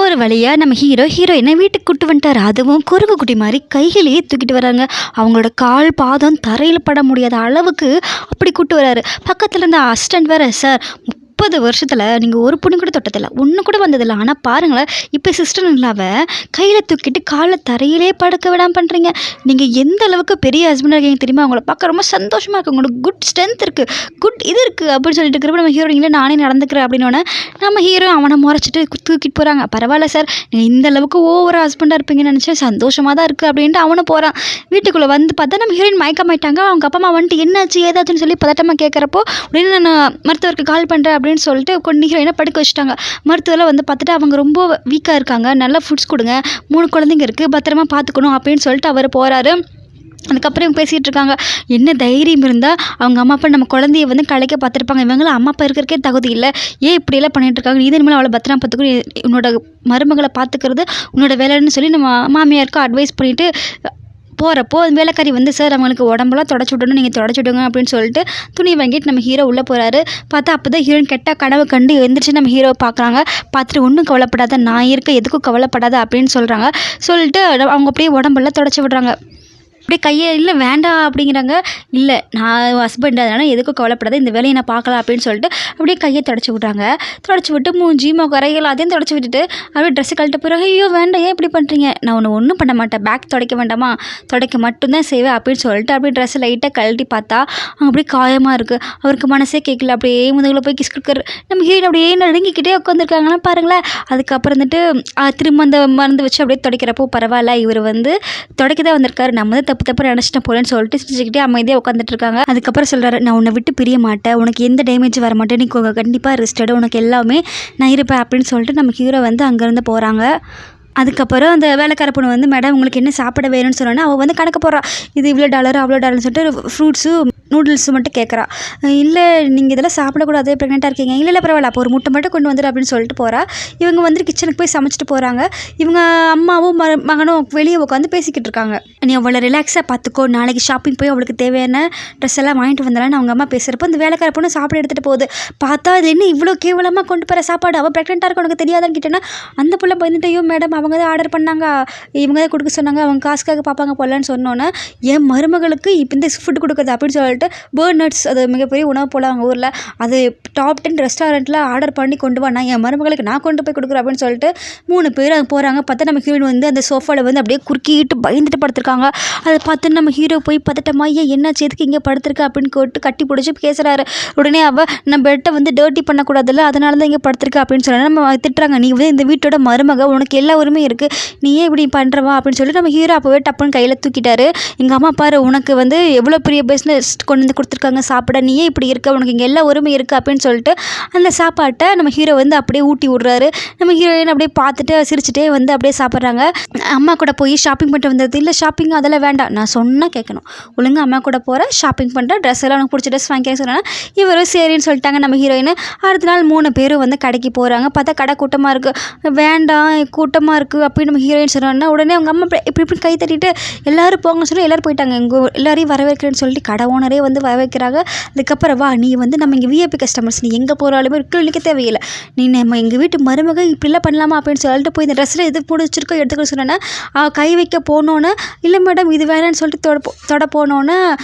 ஒரு வழியாக நம்ம ஹீரோயினை வீட்டுக்கு கூட்டு வந்துட்டார். அதுவும் குறுக்கு குட்டி மாதிரி கையிலேயே தூக்கிட்டு வராங்க. அவங்களோட கால் பாதம் தரையில் பட முடியாத அளவுக்கு அப்படி கூட்டு வராரு. பக்கத்தில் இருந்த அசிஸ்டன்ட் வேறு, சார் 30 வருஷத்தில் நீங்கள் ஒரு பொண்ணு கூட தொட்டதில்லை, ஒன்று கூட வந்ததில்லை, ஆனால் பாருங்களேன் இப்போ சிஸ்டர் இல்லாம கையில் தூக்கிட்டு காலில் தரையிலே படுக்க விடாமல் பண்ணுறீங்க, நீங்கள் எந்த அளவுக்கு பெரிய ஹஸ்பண்டாக இருக்கீங்க தெரியுமா, அவங்கள பார்க்க ரொம்ப சந்தோஷமாக இருக்குது, உங்களுக்கு குட் ஸ்ட்ரென்த் இருக்குது, குட் இது இருக்குது அப்படின்னு சொல்லிட்டு இருக்கிறப்ப நம்ம ஹீரோயினில் நானே நடந்துக்கிறேன் அப்படின்னோடனே நம்ம ஹீரோ அவனை முறைச்சிட்டு தூக்கிட்டு போகிறாங்க. பரவாயில்ல சார், நீங்கள் இந்த அளவுக்கு ஓவராக ஹஸ்பண்டாக இருப்பீங்கன்னு நினச்சேன், சந்தோஷமாக தான் இருக்குது அப்படின்ட்டு அவனும் போகிறான். வீட்டுக்குள்ளே வந்து பார்த்தா நம்ம ஹீரோயின் மயக்கமாயிட்டாங்க. அவங்க அப்பா அம்மா வந்துட்டு என்னாச்சு ஏதாச்சுன்னு சொல்லி பதட்டமாக கேட்குறப்போ உடனே நான் மருத்துவருக்கு கால் பண்ணுறேன் அப்படின்னு சொல்லிட்டு கொஞ்சம் ஹீரோயினை படுக்க வச்சுட்டாங்க. மருத்துவரெலாம் வந்து பார்த்துட்டு அவங்க ரொம்ப வீக்காக இருக்காங்க, நல்லா ஃபுட்ஸ் கொடுங்க, 3 குழந்தைங்க இருக்குது, பத்திரமா பார்த்துக்கணும் அப்படின்னு சொல்லிட்டு அவர் போகிறாரு. அதுக்கப்புறம் இவங்க பேசிகிட்டு இருக்காங்க. என்ன தைரியம் இருந்தால் அவங்க அம்மா அப்பா நம்ம குழந்தைய வந்து கலைக்க பார்த்துருப்பாங்க, இவங்களும் அம்மா அப்பா இருக்கிறக்கே தகுதி இல்லை, ஏன் இப்படியெல்லாம் பண்ணிகிட்டு இருக்காங்க, நீ இனிமேல் அவளை பத்திரமா பார்த்துக்கணும், உன்னோட மருமகளை பார்த்துக்கிறது உன்னோட வேலைன்னு சொல்லி நம்ம மாமியாருக்கு அட்வைஸ் பண்ணிவிட்டு போகிறப்போ அந்த வேலைக்காரி வந்து சார் அவங்களுக்கு உடம்பெல்லாம் தொடச்சி விடணும், நீங்கள் தொடச்சி விடுங்க அப்படின்னு சொல்லிட்டு துணி வாங்கிட்டு நம்ம ஹீரோ உள்ளே போகிறாரு. பார்த்தா அப்போ தான் ஹீரோயின் கெட்ட கனவு கண்டு எழுந்திரிச்சு நம்ம ஹீரோவை பார்க்குறாங்க. பார்த்துட்டு ஒன்றும் கவலைப்படாத, நான் இருக்க எதுக்கும் கவலைப்படாத அப்படின்னு சொல்கிறாங்க. சொல்லிட்டு அவங்க அப்படியே உடம்பெல்லாம் தொடச்சி விடுறாங்க. அப்படியே கையை இல்லை வேண்டாம் அப்படிங்கிறாங்க. இல்லை நான் ஹஸ்பண்ட் அதனால எதுக்கும் கவலைப்படாத, இந்த வேலையை நான் பார்க்கலாம் அப்படின்னு சொல்லிட்டு அப்படியே கையை தொடச்சி விட்றாங்க. தொடச்சி விட்டு மூஞ்சி கரைகள் அதையும் தொடச்சி விட்டுட்டு அப்படியே ட்ரெஸ்ஸு கழட்ட போகிறாங்க. ஐயோ வேண்டாம் ஏன் இப்படி பண்ணுறீங்க, நான் ஒன்றும் பண்ண மாட்டேன், பேக் துடைக்க வேண்டாமா, துடைக்க மட்டும்தான் செய்வேன் அப்படின்னு சொல்லிட்டு அப்படியே ட்ரெஸ்ஸை லைட்டாக கழட்டி பார்த்தா அவங்க அப்படியே காயமாக இருக்குது. அவருக்கு மனசே கேட்கல. அப்படியே முதுகில் போய் கிஸ் கொடுக்குற நம்ம ஹீரோயின் அப்படியே நடுங்கிக்கிட்டே உட்காந்துருக்காங்கன்னா பாருங்களேன். அதுக்கப்புறம் வந்துட்டு திரும்ப அந்த மருந்து வச்சு அப்படியே துடைக்கிறப்போ பரவாயில்ல, இவர் வந்து துடைக்க தான் வந்திருக்காரு, நம்ம வந்து தப்பு நினச்சிட்டேன் போலன்னு சொல்லிட்டு சிரிச்சுக்கிட்டே அமைதியாக உட்காந்துட்டு இருக்காங்க. அதுக்கப்புறம் சொல்கிறாரு, நான் உன்னை விட்டு பிரிய மாட்டேன், உனக்கு எந்த டேமேஜ் வர மாட்டேன், நீ கண்டிப்பாக ரெஸ்டடு, உனக்கு எல்லாமே நான் இருப்பேன் அப்படின்னு சொல்லிட்டு நம்ம ஹீரோ வந்து அங்கேருந்து போகிறாங்க. அதுக்கப்புறம் அந்த வேலைக்கார பொண்ணு வந்து மேடம் உங்களுக்கு என்ன சாப்பிட வேணும்னு சொன்னோன்னா அவள் வந்து கணக்கு போடுறா. இது இவ்வளோ டாலர் அவ்வளோ டாலர்னு சொல்லிட்டு ஃப்ரூட்ஸு நூடுல்ஸு மட்டும் கேட்குறா. இல்லை நீங்கள் இதெல்லாம் சாப்பிடக்கூடாது, ப்ரெக்னெண்ட்டாக இருக்கீங்க. இல்லை பரவாயில்ல, அப்போ ஒரு முட்டை மட்டும் கொண்டு வந்துடு அப்படின்னு சொல்லிட்டு போகிறா. இவங்க வந்து கிச்சனுக்கு போய் சமைச்சிட்டு போகிறாங்க. இவங்க அம்மாவும் மகனும் வெளியே உட்காந்து பேசிக்கிட்டு இருக்காங்க. நீ அவளை ரிலாக்ஸாக பார்த்துக்கோ, நாளைக்கு ஷாப்பிங் போய் அவளுக்கு தேவையான ட்ரெஸ் எல்லாம் வாங்கிட்டு வந்துடலான்னு அவங்க அம்மா பேசுகிறப்போ அந்த வேலைக்கார பொண்ணு சாப்பிட எடுத்துகிட்டு போகுது. பார்த்தா அது என்ன இவ்வளோ கேவலமாக கொண்டு போகிற சாப்பாடு, அவள் ப்ரெக்னெண்ட்டாக இருக்க உனக்கு தெரியாதான்னு கேட்டேன்னா அந்த பிள்ளை பயந்துட்டு ஐயோ மேடம் அவங்க தான் ஆர்டர் பண்ணாங்க, இவங்க தான் கொடுக்க சொன்னாங்க, அவங்க காசுக்காக பார்ப்பாங்க போடலான்னு சொன்னோன்னே என் மருமகளுக்கு இப்போ இந்த ஃபுட் கொடுக்குறது அப்படின்னு சொல்லிட்டு பர்னட்ஸ், அது மிகப்பெரிய உணவு போல் அவங்க ஊரில், அது டாப் 10 ரெஸ்டாரண்ட்டில் ஆர்டர் பண்ணி கொண்டு வா, நான் என் மருமகளுக்கு நான் கொண்டு போய் கொடுக்குறேன் அப்படின்னு சொல்லிட்டு 3 பேர் அங்கே போகிறாங்க. பார்த்தா நம்ம ஹீரோயின் வந்து அந்த சோஃபாவில் வந்து அப்படியே குறுக்கிட்டு பயந்துட்டு படுத்துருக்காங்க. அதை பார்த்து நம்ம ஹீரோ போய் பதட்டமா என்ன எதுக்கு இங்கே படுத்துருக்க அப்படின்னு கேட்டு கட்டி பிடிச்சி பேசுகிறாரு. உடனே நம்ம பெட்டை வந்து டர்ட்டி பண்ணக்கூடாதுல்ல, அதனால தான் இங்கே படுத்துருக்க அப்படின்னு சொல்லி நம்ம திட்டுறாங்க. நீ வந்து இந்த வீட்டோட மருமக, உனக்கு எல்லா உரிமையும் இருக்குது, நீ ஏன் இப்படி பண்ணுறவா அப்படின்னு சொல்லிட்டு நம்ம ஹீரோ அப்போவே டப்புன்னு கையில் தூக்கிட்டாரு. எங்கள் அம்மா பாரு உனக்கு வந்து எவ்வளோ பெரிய பிஸ்னஸ் கொண்டு வந்து கொடுத்துருக்காங்க சாப்பிட, நீ ஏன் இப்படி இருக்க, உனக்கு இங்கே எல்லா உரிமை இருக்குது அப்படின்னு சொல்லிட்டு அந்த சாப்பாட்டை நம்ம ஹீரோ வந்து அப்படியே ஊட்டி விட்றாரு. நம்ம ஹீரோயின் அப்படியே பார்த்துட்டு சிரிச்சுட்டே வந்து அப்படியே சாப்பிட்றாங்க. அம்மா கூட போய் ஷாப்பிங் பண்ணிட்டு வந்தது, இல்லை ஷாப்பிங் அதெல்லாம் வேண்டாம், நான் சொன்னால் கேட்கணும், ஒழுங்காக அம்மா கூட போகிறேன், ஷாப்பிங் பண்ணுறேன், ட்ரெஸ் எல்லாம் உனக்கு பிடிச்ச ட்ரெஸ் வாங்கிக்கிறேன்னு சொன்னால் இவரும் சரின்னு சொல்லிட்டாங்க நம்ம ஹீரோயின். அடுத்த நாள் 3 பேரும் வந்து கடைக்கு போகிறாங்க. பார்த்தா கடை கூட்டமாக இருக்குது. வேண்டாம் கூட்டமாக இருக்குது அப்படின்னு நம்ம ஹீரோயின் சொன்னோன்னா உடனே அவங்க அம்மா இப்படி கை தட்டிட்டு எல்லோரும் போங்கன்னு சொல்லி எல்லோரும் போயிட்டாங்க. எல்லாரையும் வரவேற்கிறேன்னு சொல்லிட்டு கடை ஓனரே வந்து வரவேற்கிறாங்க. அதுக்கப்புறம் வா நீ வந்து நம்ம இங்கே விஐபி கஸ்டமர்ஸ், நீ எங்கே போகிறாலுமே நிற்க தேவையில்லை, நீ நம்ம எங்கள் வீட்டு மருமக இப்படிலாம் பண்ணலாமா அப்படின்னு சொல்லிட்டு போய் இந்த ட்ரெஸ்ஸில் எது பிடிச்சிருக்கோ எடுத்துக்கணும்னு சொன்னேன்னா கை வைக்க போனோன்னே இல்லை மேடம் இது வேணான்னு சொல்லிட்டு தொட போனோன்னே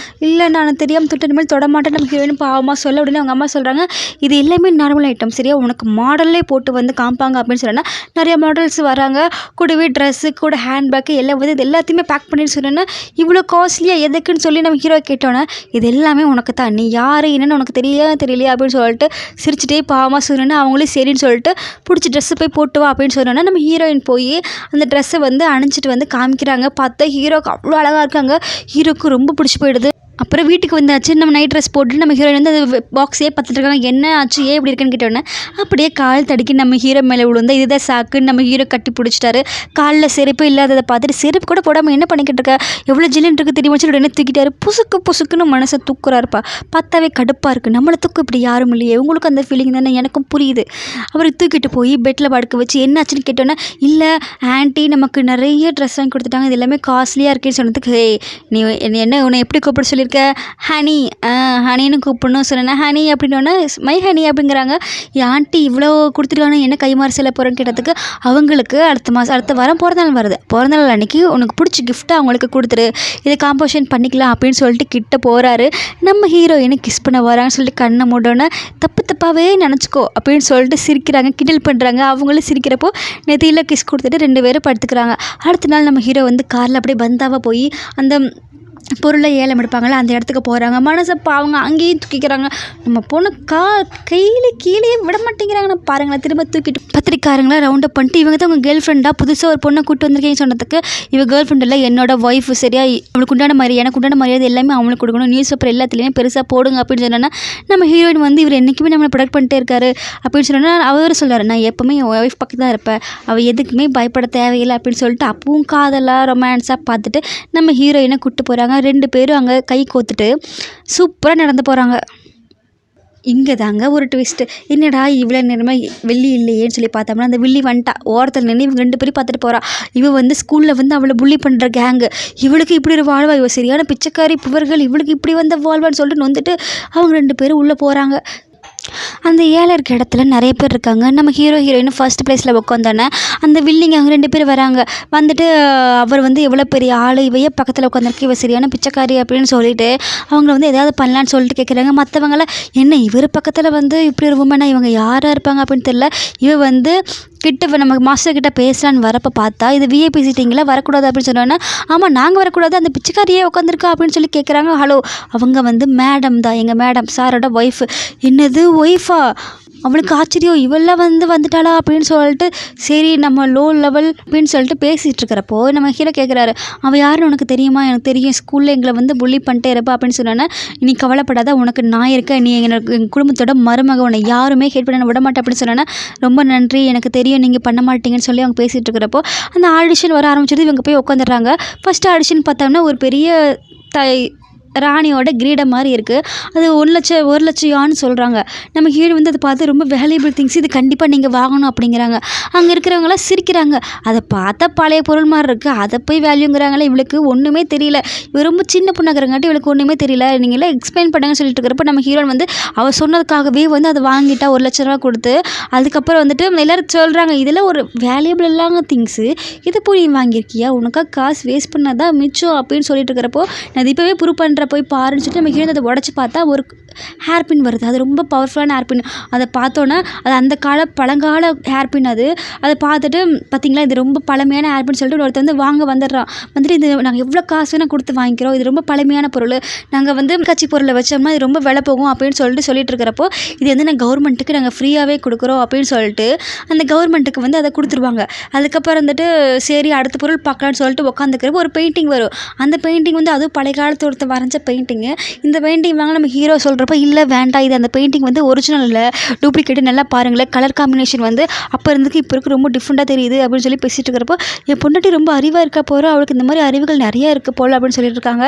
இல்லை நான் தெரியாமல் தொட்டு இனிமேல் தொட மாட்டேன் நம்ம ஹீரோயின் பாவமாக சொல்ல. உடனே அவங்க அம்மா சொல்கிறாங்க இது எல்லாமே நார்மல் ஐட்டம் சரியா, உனக்கு மாடல்லே போட்டு வந்து காமிப்பாங்க அப்படின்னு சொன்னால் நிறைய மாடல்ஸ் வராங்க, கூடவே ட்ரெஸ்ஸு கூட ஹேண்ட்பேக்கு எல்லாம் வந்து இது எல்லாத்தையுமே பேக் பண்ணின்னு சொன்னேன்னா இவ்வளோ காஸ்ட்லியாக எதுக்குன்னு சொல்லி நம்ம ஹீரோ கேட்டோன்னே இது எல்லாமே உனக்கு தான், நீ யார் என்னன்னு உனக்கு தெரியலையா அப்படின்னு சொல்லிட்டு சிரிச்சுட்டே பாவமாக சொன்னோன்னா அவங்களே சரின்னு சொல்லிட்டு பிடிச்சி ட்ரெஸ்ஸு போய் போட்டு வா அப்படின்னு சொன்னோன்னா நம்ம ஹீரோயின் போய் அந்த ட்ரெஸ்ஸை வந்து அணிஞ்சிட்டு வந்து காமிக்கிறாங்க. பார்த்தா ஹீரோக்கு அவ்வளோ அழகாக இருக்காங்க. ஹீரோக்கு ரொம்ப பிடிச்சி போயிடுது. அப்புறம் வீட்டுக்கு வந்தாச்சு. நம்ம நைட் ட்ரெஸ் போட்டு நம்ம ஹீரோயின் வந்து அந்த பாக்ஸே பார்த்துட்டு இருக்காங்க. என்ன ஆச்சு ஏன் இப்படி இருக்குன்னு கேட்டோன்னே அப்படியே கால் தடுக்கி நம்ம ஹீரோ மேலே விழுந்தா இதுதான் சாக்குன்னு நம்ம ஹீரோ கட்டி பிடிச்சிட்டாரு. காலில் செருப்பு இல்லாததை பார்த்துட்டு செருப்பு கூட போடாமல் என்ன பண்ணிக்கிட்டு இருக்க, எவ்வளோ ஜில்லுன்னு இருக்குது தெரியுமா சொல்லி உடனே தூக்கிட்டாரு. புசுக்குன்னு மனசை தூக்குறாருப்பா. பார்த்தாவே கடுப்பாக இருக்குது, நம்மளை தூக்கு இப்படி யாரும் இல்லையே, உங்களுக்கும் அந்த ஃபீலிங் தானே எனக்கும் புரியுது. அவரை தூக்கிட்டு போய் பெட்டில் படுக்க வச்சு என்னாச்சுன்னு கேட்டோன்னே இல்லை ஆன்ட்டி நமக்கு நிறைய ட்ரெஸ் வாங்கி கொடுத்துட்டாங்க, இது எல்லாமே காஸ்ட்லியாக இருக்குன்னு சொன்னதுக்கு ஹே நீ என்ன உன்னை எப்படி கூப்பிட சொல்லியிருக்க, ஹனி ஹனின்னு கூப்பிடணும் சொன்னேன். ஹனி அப்படின்னோடனே மை ஹனி அப்படிங்கிறாங்க. என் ஆண்டி இவ்வளோ கொடுத்துருக்காங்க என்ன கைமாறு செல்ல போகிறேன்னு கேட்டதுக்கு அவங்களுக்கு அடுத்த வாரம் பிறந்தநாள் வருது, பிறந்தநாள் அன்றைக்கி உனக்கு பிடிச்ச கிஃப்ட்டை அவங்களுக்கு கொடுத்துரு, இதை காம்போசிஷன் பண்ணிக்கலாம் அப்படின்னு சொல்லிட்டு கிட்ட போகிறாரு. நம்ம ஹீரோயினை கிஸ் பண்ண வராங்கன்னு சொல்லிட்டு கண்ணை மூடோன்னே தப்பாகவே நினச்சிக்கோ அப்படின்னு சொல்லிட்டு சிரிக்கிறாங்க, கிண்டல் பண்ணுறாங்க. அவங்களும் சிரிக்கிறப்போ நெத்தியில் கிஸ் கொடுத்துட்டு 2 பேரும் படுத்துக்கிறாங்க. அடுத்த நாள் நம்ம ஹீரோ வந்து காரில் அப்படியே பந்தாவாக போய் அந்த பொருளை ஏலம் எடுப்பாங்களே அந்த இடத்துக்கு போகிறாங்க. மனசை அவங்க அங்கேயும் தூக்கிக்கிறாங்க. நம்ம பொண்ணு கையில் கீழே விட மாட்டேங்கிறாங்கன்னு பாருங்களேன். திரும்ப தூக்கிட்டு பத்திரிக்காரங்களாம் ரவுண்ட் அப் பண்ணிட்டு இவங்க தான் உங்கள் கேர்ள் ஃப்ரெண்டாக புதுசாக ஒரு பொண்ணை கூப்பிட்டு வந்திருக்கேன்னு சொன்னதுக்கு இவ கேர்ள் ஃப்ரெண்ட் இல்லை என்னோட ஒய்ஃப் சரியா, அவளுக்கு உண்டான மாதிரி எனக்கு உண்டான மரியாதை எல்லாமே அவங்களுக்கு கொடுக்கணும், நியூஸ் பேப்பர் எல்லாத்துலேயுமே பெருசாக போடுங்க அப்படின்னு சொன்னோன்னா நம்ம ஹீரோயின் வந்து இவர் என்றைக்குமே நம்மளை ப்ரொடக்ட் பண்ணிட்டே இருக்காரு அப்படின்னு சொன்னோன்னா அவர் சொல்கிறார் நான் எப்போவுமே என் ஒய்ஃப் பக்கம் தான் இருப்பேன், அவள் எதுக்குமே பயப்பட தேவையில்லை அப்படின்னு சொல்லிட்டு அப்பவும் காதலாக ரொமான்ஸாக பார்த்துட்டு நம்ம ஹீரோயினை கூப்பிட்டு போகிறாங்க. 2 பேரும் அங்கே கை கோத்துட்டு சூப்பராக நடந்து போகிறாங்க. இங்கே தாங்க ஒரு ட்விஸ்ட்டு. என்னடா இவ்வளோ நேரமாக வெள்ளி இல்லையேன்னு சொல்லி பார்த்தோம்னா அந்த வில்லி வந்துட்டா ஓரத்தில் நின்று இவங்க 2 பேரும் பார்த்துட்டு போகிறா. இவ வந்து ஸ்கூலில் வந்து அவளை புள்ளி பண்ணுற கேங்கு, இவளுக்கு இப்படி ஒரு வாழ்வா, இவ சரியான பிச்சைக்காரி புவர்கள், இவளுக்கு இப்படி வந்த வாழ்வான்னு சொல்லிட்டு நொந்துட்டு அவங்க 2 பேரும் உள்ளே போகிறாங்க. அந்த ஏழை இருக்க இடத்துல நிறைய பேர் இருக்காங்க. நம்ம ஹீரோயின் ஃபர்ஸ்ட் ப்ளேஸில் உட்காந்தோன்னே அந்த வில்லிங்க அவங்க 2 பேர் வராங்க. வந்துட்டு அவர் வந்து எவ்வளோ பெரிய ஆள், இவையே பக்கத்தில் உட்காந்துருக்கு, இவ சரியான பிச்சைக்காரி அப்படின்னு சொல்லிட்டு அவங்கள வந்து எதாவது பண்ணலான்னு சொல்லிட்டு கேட்குறாங்க. மற்றவங்களாம் என்ன இவர் பக்கத்தில் வந்து இப்படி ஒரு உமனா, இவங்க யாராக இருப்பாங்க அப்படின்னு தெரியல. இவ வந்து கிட்ட நம்ம மாஸ்டர் கிட்ட பேசலான்னு வரப்போ பார்த்தா இது விஐபி சீட்டிங்கில் வரக்கூடாது அப்படின்னு சொன்னோன்னே ஆமாம் நாங்கள் வரக்கூடாது, அந்த பிச்சைக்காரியே உட்காந்துருக்கா அப்படின்னு சொல்லி கேட்குறாங்க. ஹலோ அவங்க வந்து மேடம் தான், எங்கள் மேடம் சாரோட ஒய்ஃபு. என்னது ஒய்ஃபா, அவளுக்கு ஆச்சரியம், இவெல்லாம் வந்துட்டாளா அப்படின்னு சொல்லிட்டு, சரி நம்ம லோ லெவல் அப்படின்னு சொல்லிட்டு பேசிகிட்டு இருக்கிறப்போ நம்ம ஹீரோ கேட்குறாரு, அவள் யாருன்னு உனக்கு தெரியுமா? எனக்கு தெரியும், ஸ்கூலில் எங்களை புள்ளி பண்ணிட்டே இருப்பா அப்படின்னு சொன்னோன்னே, நீ கவலைப்படாத, உனக்கு நான் இருக்கேன், நீ எங்கள் குடும்பத்தோட மருமக, உன்னை யாருமே ஹேட் பண்ண விட மாட்டேன் அப்படின்னு சொன்னோன்னே, ரொம்ப நன்றி, எனக்கு தெரியும் நீங்கள் பண்ண மாட்டீங்கன்னு சொல்லி அவங்க பேசிகிட்டு இருக்கிறப்போ அந்த ஆடிஷன் வர ஆரம்பிச்சது. இவங்க போய் உட்காந்துடுறாங்க. ஃபஸ்ட்டு ஆடிஷன் பார்த்தோம்னா ஒரு பெரிய தை ராணியோட கிரீடம் மாதிரி இருக்குது. அது 1,00,000 யான்னு சொல்கிறாங்க. நம்ம ஹீரோ அதை பார்த்து ரொம்ப வேல்யூபிள் திங்ஸ், இது கண்டிப்பாக நீங்கள் வாங்கணும் அப்படிங்கிறாங்க. அங்கே இருக்கிறவங்களாம் சிரிக்கிறாங்க. அதை பார்த்தா பழைய பொருள் மாதிரி இருக்குது, அதை போய் வேல்யூங்கிறாங்களே, இவளுக்கு ஒன்றுமே தெரியல. இவ ரொம்ப சின்ன பொண்ணாகிறங்காட்டி இவளுக்கு ஒன்றுமே தெரியல. நீங்களே எக்ஸ்பிளைன் பண்ணுங்கன்னு சொல்லிட்டு இருக்கிறப்ப நம்ம ஹீரோ அவள் சொன்னதுக்காகவே அதை வாங்கிட்டா 1,00,000 கொடுத்து. அதுக்கப்புறம் எல்லோரும் சொல்கிறாங்க, இதில் ஒரு வேல்யூபிள் இல்லாத திங்ஸு, இது போய் நீ வாங்கியிருக்கியா, உனக்காக காசு வேஸ்ட் பண்ணாதான் மிச்சம் அப்படின்னு சொல்லிட்டு இருக்கிறப்போ, நான் இப்போவே ப்ரூவ் பண்ணுறேன் போய் பாருன்னு சொல்லிட்டு நம்ம ஹீரோ அதை உடச்சி பார்த்தா ஒரு ஹேர்பின் வருது. அது ரொம்ப பவர்ஃபுல்லான ஹேர்பின். அதை பார்த்தோன்னே அது அந்த பழங்கால ஹேர்பின். அதை பார்த்துட்டு பார்த்தீங்களா, இது ரொம்ப பழமையான ஹேர்பின் சொல்லிட்டு ஒருத்தர் வாங்க வந்துடுறான். இது நாங்கள் எவ்வளோ காசு வேணால் கொடுத்து வாங்கிக்கிறோம், இது ரொம்ப பழமையான பொருள், நாங்கள் கட்சி பொருளை வச்சோம்னா இது ரொம்ப விலை போகும் அப்படின்னு சொல்லிட்டு இருக்கிறப்போ, இது நான் கவர்மெண்ட்டுக்கு நாங்கள் ஃப்ரீயாகவே கொடுக்குறோம் அப்படின்னு சொல்லிட்டு அந்த கவர்மெண்ட்டுக்கு அதை கொடுத்துருவாங்க. அதுக்கப்புறம் சரி அடுத்த பொருள் பார்க்கலான்னு சொல்லிட்டு உட்காந்துக்கிறப்போ ஒரு பெயிண்டிங் வரும். அந்த பெயிண்டிங் அதுவும் பழைய காலத்து ஒருத்தர் வரைஞ்ச பெயிண்டிங்கு. இந்த பெயிண்டிங் வாங்க நம்ம ஹீரோ சொல்கிறப்ப, இல்லை வேண்டாம், இது அந்த பெயிண்டிங் ஒரிஜினல் இல்லை, டூப்ளிகேட்டு, நல்லா பாருங்களேன், கலர் காம்பினேஷன் அப்போ இருந்துக்கு இப்போ இருக்குது, ரொம்ப டிஃப்ரெண்ட்டாக தெரியுது அப்படின்னு சொல்லி பேசிகிட்டு இருக்கிறப்போ, என் பொண்டாட்டி ரொம்ப அறிவாக இருக்கா போகிறோம், அவளுக்கு இந்த மாதிரி அறிவுகள் நிறையா இருக்க போல் அப்படின்னு சொல்லிட்டு இருக்காங்க.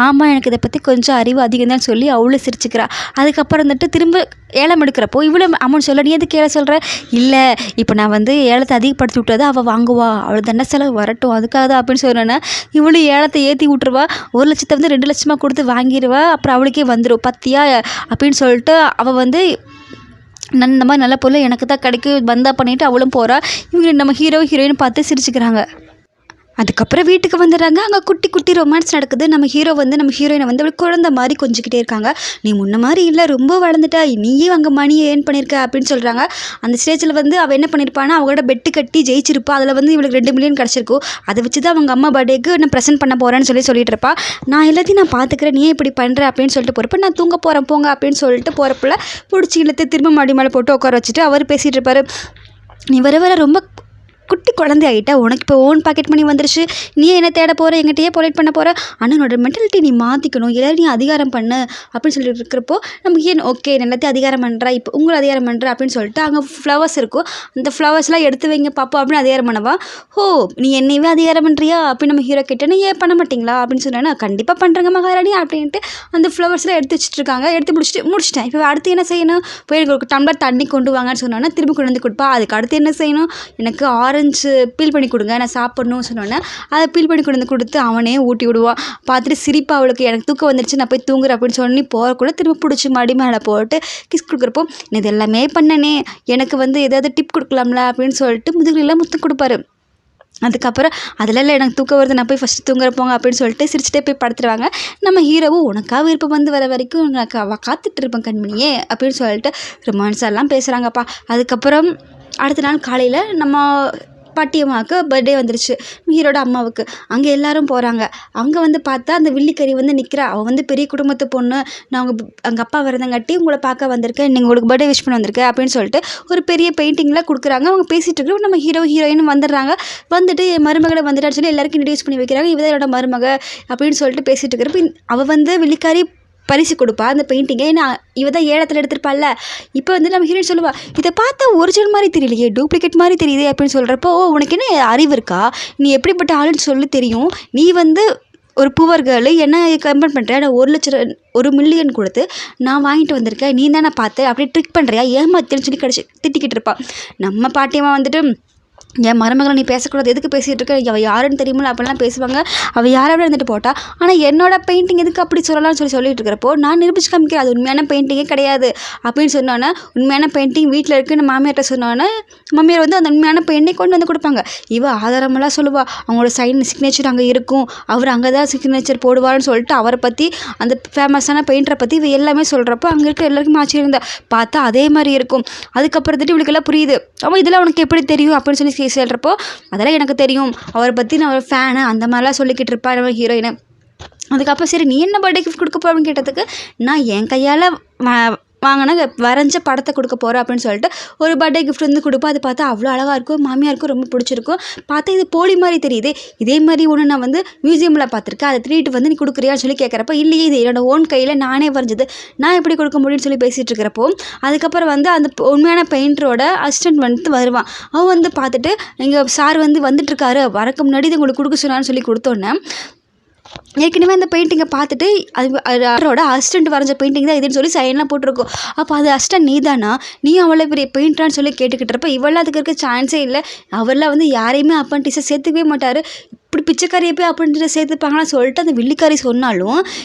ஆமாம், எனக்கு இதை பற்றி கொஞ்சம் அறிவு அதிகம் தான் சொல்லி அவளும் சிரிச்சுக்கிறா. அதுக்கப்புறம் திரும்ப ஏலம் எடுக்கிறப்போ இவ்வளோ அமௌண்ட் சொல்ல, நீ எதுக்கு ஏலம் சொல்கிற? இல்லை, இப்போ நான் ஏலத்தை அதிகப்படுத்தி விட்டதை அவள் வாங்குவா, அவள் தண்டை செலவு வரட்டும் அதுக்காக தான் அப்படின்னு சொன்னேன்னா, இவளும் ஏலத்தை ஏற்றி விட்ருவா, 1,00,000 2,00,000 கொடுத்து வாங்கிடுவா. அப்புறம் அவளுக்கே வந்துடும், பத்தியா அப்படின்னு சொல்லிட்டு அவள் இந்த மாதிரி நல்ல பொருள் எனக்கு தான் கிடைக்கும் பந்தா பண்ணிவிட்டு அவளும் போகிறா. இவங்க நம்ம ஹீரோயின் பார்த்து சிரிச்சுக்கிறாங்க. அதுக்கப்புறம் வீட்டுக்கு வந்துடுறாங்க. அங்கே குட்டி குட்டி ரொமான்ஸ் நடக்குது. நம்ம ஹீரோ நம்ம ஹீரோயினை அவள் குழந்தை மாதிரி கொஞ்சிக்கிட்டே இருக்காங்க. நீ முன்ன மாதிரி இல்லை, ரொம்ப வளர்ந்துட்டா, நீயே அங்கே மணியை ஏர்ன் பண்ணியிருக்க அப்படின்னு சொல்கிறாங்க. அந்த ஸ்டேஜில் அவள் என்ன பண்ணியிருப்பான்னா, அவங்களோட பெட்டு கட்டி ஜெயிச்சிருப்பா. அதில் இவளுக்கு 2 மில்லியன் கிடச்சிருக்கும். அதை வச்சு தான் அவங்க அம்மா பர்த்டேக்கு நான் ப்ரெசென்ட் பண்ண போகிறேன்னு சொல்லிட்டு இருப்பா. நான் எல்லாத்தையும் நான் பார்த்துக்கிறேன், நீயே இப்படி பண்ணுற அப்படின்னு சொல்லிட்டு போகிறப்ப, நான் தூங்க போகிறேன் போங்க அப்படின்னு சொல்லிட்டு போகிறப்பல பிடிச்சி இழுத்து திரும்ப மாடி மேலே போட்டு உட்கார வச்சுட்டு அவர் பேசிகிட்டு இருப்பார். நீ வர ரொம்ப குட்டி குழந்தை ஆகிட்டா, உனக்கு இப்போ ஓன் பாக்கெட் மணி வந்துருச்சு, நீ என்ன தேட போகிற, எங்கிட்டயே பொலைட் பண்ண போகிற, அண்ணனோட மென்டாலிட்டி நீ மாற்றிக்கணும், எல்லாரும் நீ அதிகாரம் பண்ணு அப்படின்னு சொல்லிட்டு இருக்கிறப்போ, நமக்கு ஏன் ஓகே எல்லாத்தையும் அதிகாரம் பண்ணுறா, இப்போ உங்களை அதிகாரம் பண்ணுற அப்படின்னு சொல்லிட்டு அங்கே ஃப்ளவர்ஸ் இருக்கும், அந்த ஃப்ளவர்ஸ்லாம் எடுத்து வைங்க பாப்பா அப்படின்னு அதிகாரம் பண்ணவா. ஓ, நீ என்னையவே அதிகாரம் பண்ணுறியா அப்படின்னு நம்ம ஹீரோ கிட்டே, ஏன் பண்ண மாட்டிங்களா அப்படின்னு சொன்னேன்னா, கண்டிப்பாக பண்ணுறேங்க மகாராணி அப்படின்ட்டு அந்த ஃப்ளவர்ஸ்லாம் எடுத்து வச்சுட்ருக்காங்க. எடுத்து முடிச்சிட்டேன். இப்போ அடுத்து என்ன செய்யணும், போய் எனக்கு ஒரு டம்ளர் தண்ணி கொண்டு வாங்கன்னு சொன்னோன்னா திரும்ப கொண்டு வந்து கொடுப்பா. அதுக்கு அடுத்து என்ன செய்யணும், எனக்கு ஆரஞ்சு பீல் பண்ணி கொடுங்க, நான் சாப்பிட்ணும்னு சொன்னோன்னே அதை பீல் பண்ணி கொண்டு வந்து கொடுத்து அவனே ஊட்டி விடுவான். பார்த்துட்டு சிரிப்பா, அவளுக்கு எனக்கு தூக்கம் வந்துருச்சு, நான் போய் தூங்குறேன் அப்படின்னு சொல்லி போகக்கூட திரும்ப பிடிச்சி மடி மேலே போட்டு கிஸ் கொடுக்குறப்போ, இது எல்லாமே பண்ணனே, எனக்கு ஏதாவது டிப் கொடுக்கலாம்ல அப்படின்னு சொல்லிட்டு முதுகுலாம் முத்தம் கொடுப்பாரு. அதுக்கப்புறம் அதெல்லாம் இல்லை, எனக்கு தூக்கம் வருது, நான் போய் ஃபஸ்ட்டு தூங்குறப்போங்க அப்படின்னு சொல்லிட்டு சிரிச்சுட்டே போய் படுத்துருவாங்க. நம்ம ஹீரோவும் உனக்காக விருப்பம் வர வரைக்கும் எனக்கு காத்துட்டு இருப்பேன் கண்மணியே அப்படின்னு சொல்லிட்டு ரொமான்ஸெல்லாம் பேசுகிறாங்கப்பா. அதுக்கப்புறம் அடுத்த நாள் காலையில் நம்ம பாட்டியம்மாவுக்கு பர்த்டே வந்துருச்சு, ஹீரோட அம்மாவுக்கு. அங்கே எல்லோரும் போகிறாங்க. அங்கே பார்த்தா அந்த வில்லிக்கறி நிற்கிறா. அவள் பெரிய குடும்பத்து பொண்ணு, நான் எங்கள் அப்பா வரதங்காட்டி உங்களை பார்க்க வந்திருக்கேன், நீங்கள் உங்களுக்கு பர்த்டே விஷ் பண்ண வந்திருக்கேன் அப்படின்னு சொல்லிட்டு ஒரு பெரிய பெயிண்டிங்லாம் கொடுக்குறாங்க. அவங்க பேசிகிட்டு இருக்கிற நம்ம ஹீரோயின் வந்துடுறாங்க. வந்துட்டு என் மருமகளை வந்துட்டான்னு சொல்லி எல்லாருக்கும் இன்ட்ரடியூஸ் பண்ணி வைக்கிறாங்க. இவதான் என்னோட மருமக அப்படின்னு சொல்லிட்டு பேசிகிட்டு இருக்கிறப்ப அவள் வில்லிக்காரி பரிசு கொடுப்பா அந்த பெயிண்டிங்கை. ஏன்னா இவ தான் ஏலத்தில் எடுத்திருப்பாள்ல. இப்போ நம்ம ஹீரோயின் சொல்லுவா, இதை பார்த்தா ஒரிஜினல் மாதிரி தெரியலையே, டூப்ளிகேட் மாதிரி தெரியுது அப்படின்னு சொல்கிறப்போ, உனக்கு என்ன அறிவு இருக்கா, நீ எப்படிப்பட்ட ஆளுன்னு சொல்லி தெரியும், நீ ஒரு புவர் கேர்ளு, என்ன கம்பேர் பண்ணுறேன், நான் 1,00,000 1 மில்லியன் கொடுத்து நான் வாங்கிட்டு வந்திருக்கேன், நீ தானே பார்த்து அப்படியே ட்ரிக் பண்ணுறியா, ஏமாத்தின்னு சொல்லி திட்டிக்கிட்டு இருப்பாள். நம்ம பாட்டியம்மா என் மருமகளை நீ பேசக்கூடாது, எதுக்கு பேசிகிட்டு இருக்க, அவள் யாருன்னு தெரியுமில்ல அப்படிலாம் பேசுவாங்க, அவள் யாராவது இருந்துட்டு போட்டா, ஆனால் என்னோட பெயிண்டிங் எதுக்கு அப்படி சொல்லலாம்னு சொல்லிட்டு இருக்கிறப்போ, நான் நிரூபிச்சு காமிக்கிறேன் அது உண்மையான பெயிண்டிங்கே கிடையாது அப்படின்னு சொன்னோன்னே, உண்மையான பெயிண்டிங் வீட்டில் இருக்குன்னு மாமியார்ட்ட சொன்னோன்னே, மாமியார் அந்த உண்மையான பெயிண்டிங் கொண்டு வந்து கொடுப்பாங்க. இவள் ஆதாரமெல்லாம் சொல்லுவாள், அவங்களோட சிக்னேச்சர் அங்கே இருக்கும், அவர் அங்கே தான் சிக்னேச்சர் போடுவார்னு சொல்லிட்டு அவரை பற்றி, அந்த ஃபேமஸான பெயிண்டரை பற்றி இவ எல்லாமே சொல்கிறப்போ அங்கே இருக்க எல்லாருக்குமே ஆச்சரியம் இருந்தால், பார்த்தா அதே மாதிரி இருக்கும். அதுக்கப்புறத்துட்டு இவளுக்கெல்லாம் புரியுது, அவள் இதெல்லாம் உனக்கு எப்படி தெரியும் அப்படின்னு சொல்லி சொல்கிறப்போ, அதெல்லாம் எனக்கு தெரியும், அவரை பற்றி நான் ஒரு ஃபேனு அந்த மாதிரிலாம் சொல்லிக்கிட்டு இருப்பா நம்ம ஹீரோயினை. அதுக்கப்புறம் சரி நீ என்ன பர்த்டே கிஃப்ட் கொடுக்க போகிறோன்னு கேட்டதுக்கு, நான் என் கையால் வாங்கினா வரைஞ்ச படத்தை கொடுக்க போகிறேன் அப்படின்னு சொல்லிட்டு ஒரு பர்த்டே கிஃப்ட் வந்து கொடுப்போம். அது பார்த்தா அவ்வளோ அழகாக இருக்கும். மாமியாருக்கும் ரொம்ப பிடிச்சிருக்கும். பார்த்தா இது போலி மாதிரி தெரியுது. இதே மாதிரி ஒன்று நான் வந்து மியூசியமில் பார்த்துருக்கேன். அதை திருட்டு வந்து நீ கொடுக்குறியான்னு சொல்லி கேட்குறப்ப இல்லையே இது என்னோட ஓன் கையில் நானே வரைஞ்சது, நான் எப்படி கொடுக்க முடியும்னு சொல்லி பேசிகிட்டு இருக்கிறப்போ அதுக்கப்புறம் வந்து அந்த உண்மையான பெயிண்டரோட அசிஸ்டன்ட் வந்து வருவான். அவன் வந்து பார்த்துட்டு எங்கள் சார் வந்து வந்துட்டுருக்காரு, வரக்கு முன்னாடி இது உங்களுக்கு கொடுக்க சொன்னான்னு சொல்லி கொடுத்தோன்னே ஏற்கனவே அந்த பெயிண்டிங்கை பார்த்துட்டு அது அவரோட அசிஸ்டன்ட் வரைஞ்ச பெயிண்டிங் தான் இதுன்னு சொல்லி சைன்லாம் போட்டிருக்கோம். அப்போ அது அசிஸ்டன்ட் நீ தானா, நீ அவ்வளோ பெரிய பெயிண்டரான்னு சொல்லி கேட்டுக்கிட்டப்ப இவெல்லாம் அதுக்கு இருக்க சான்ஸே இல்லை. அவரெல்லாம் வந்து யாரையுமே அப்ரண்டிஸை சேர்த்துக்கவே மாட்டார். இப்படி பிச்சைக்காரியை போய் அப்ரண்டிஸை சேர்த்துப்பாங்கன்னு சொல்லிட்டு அந்த வில்லிக்காரி சொன்னாலும்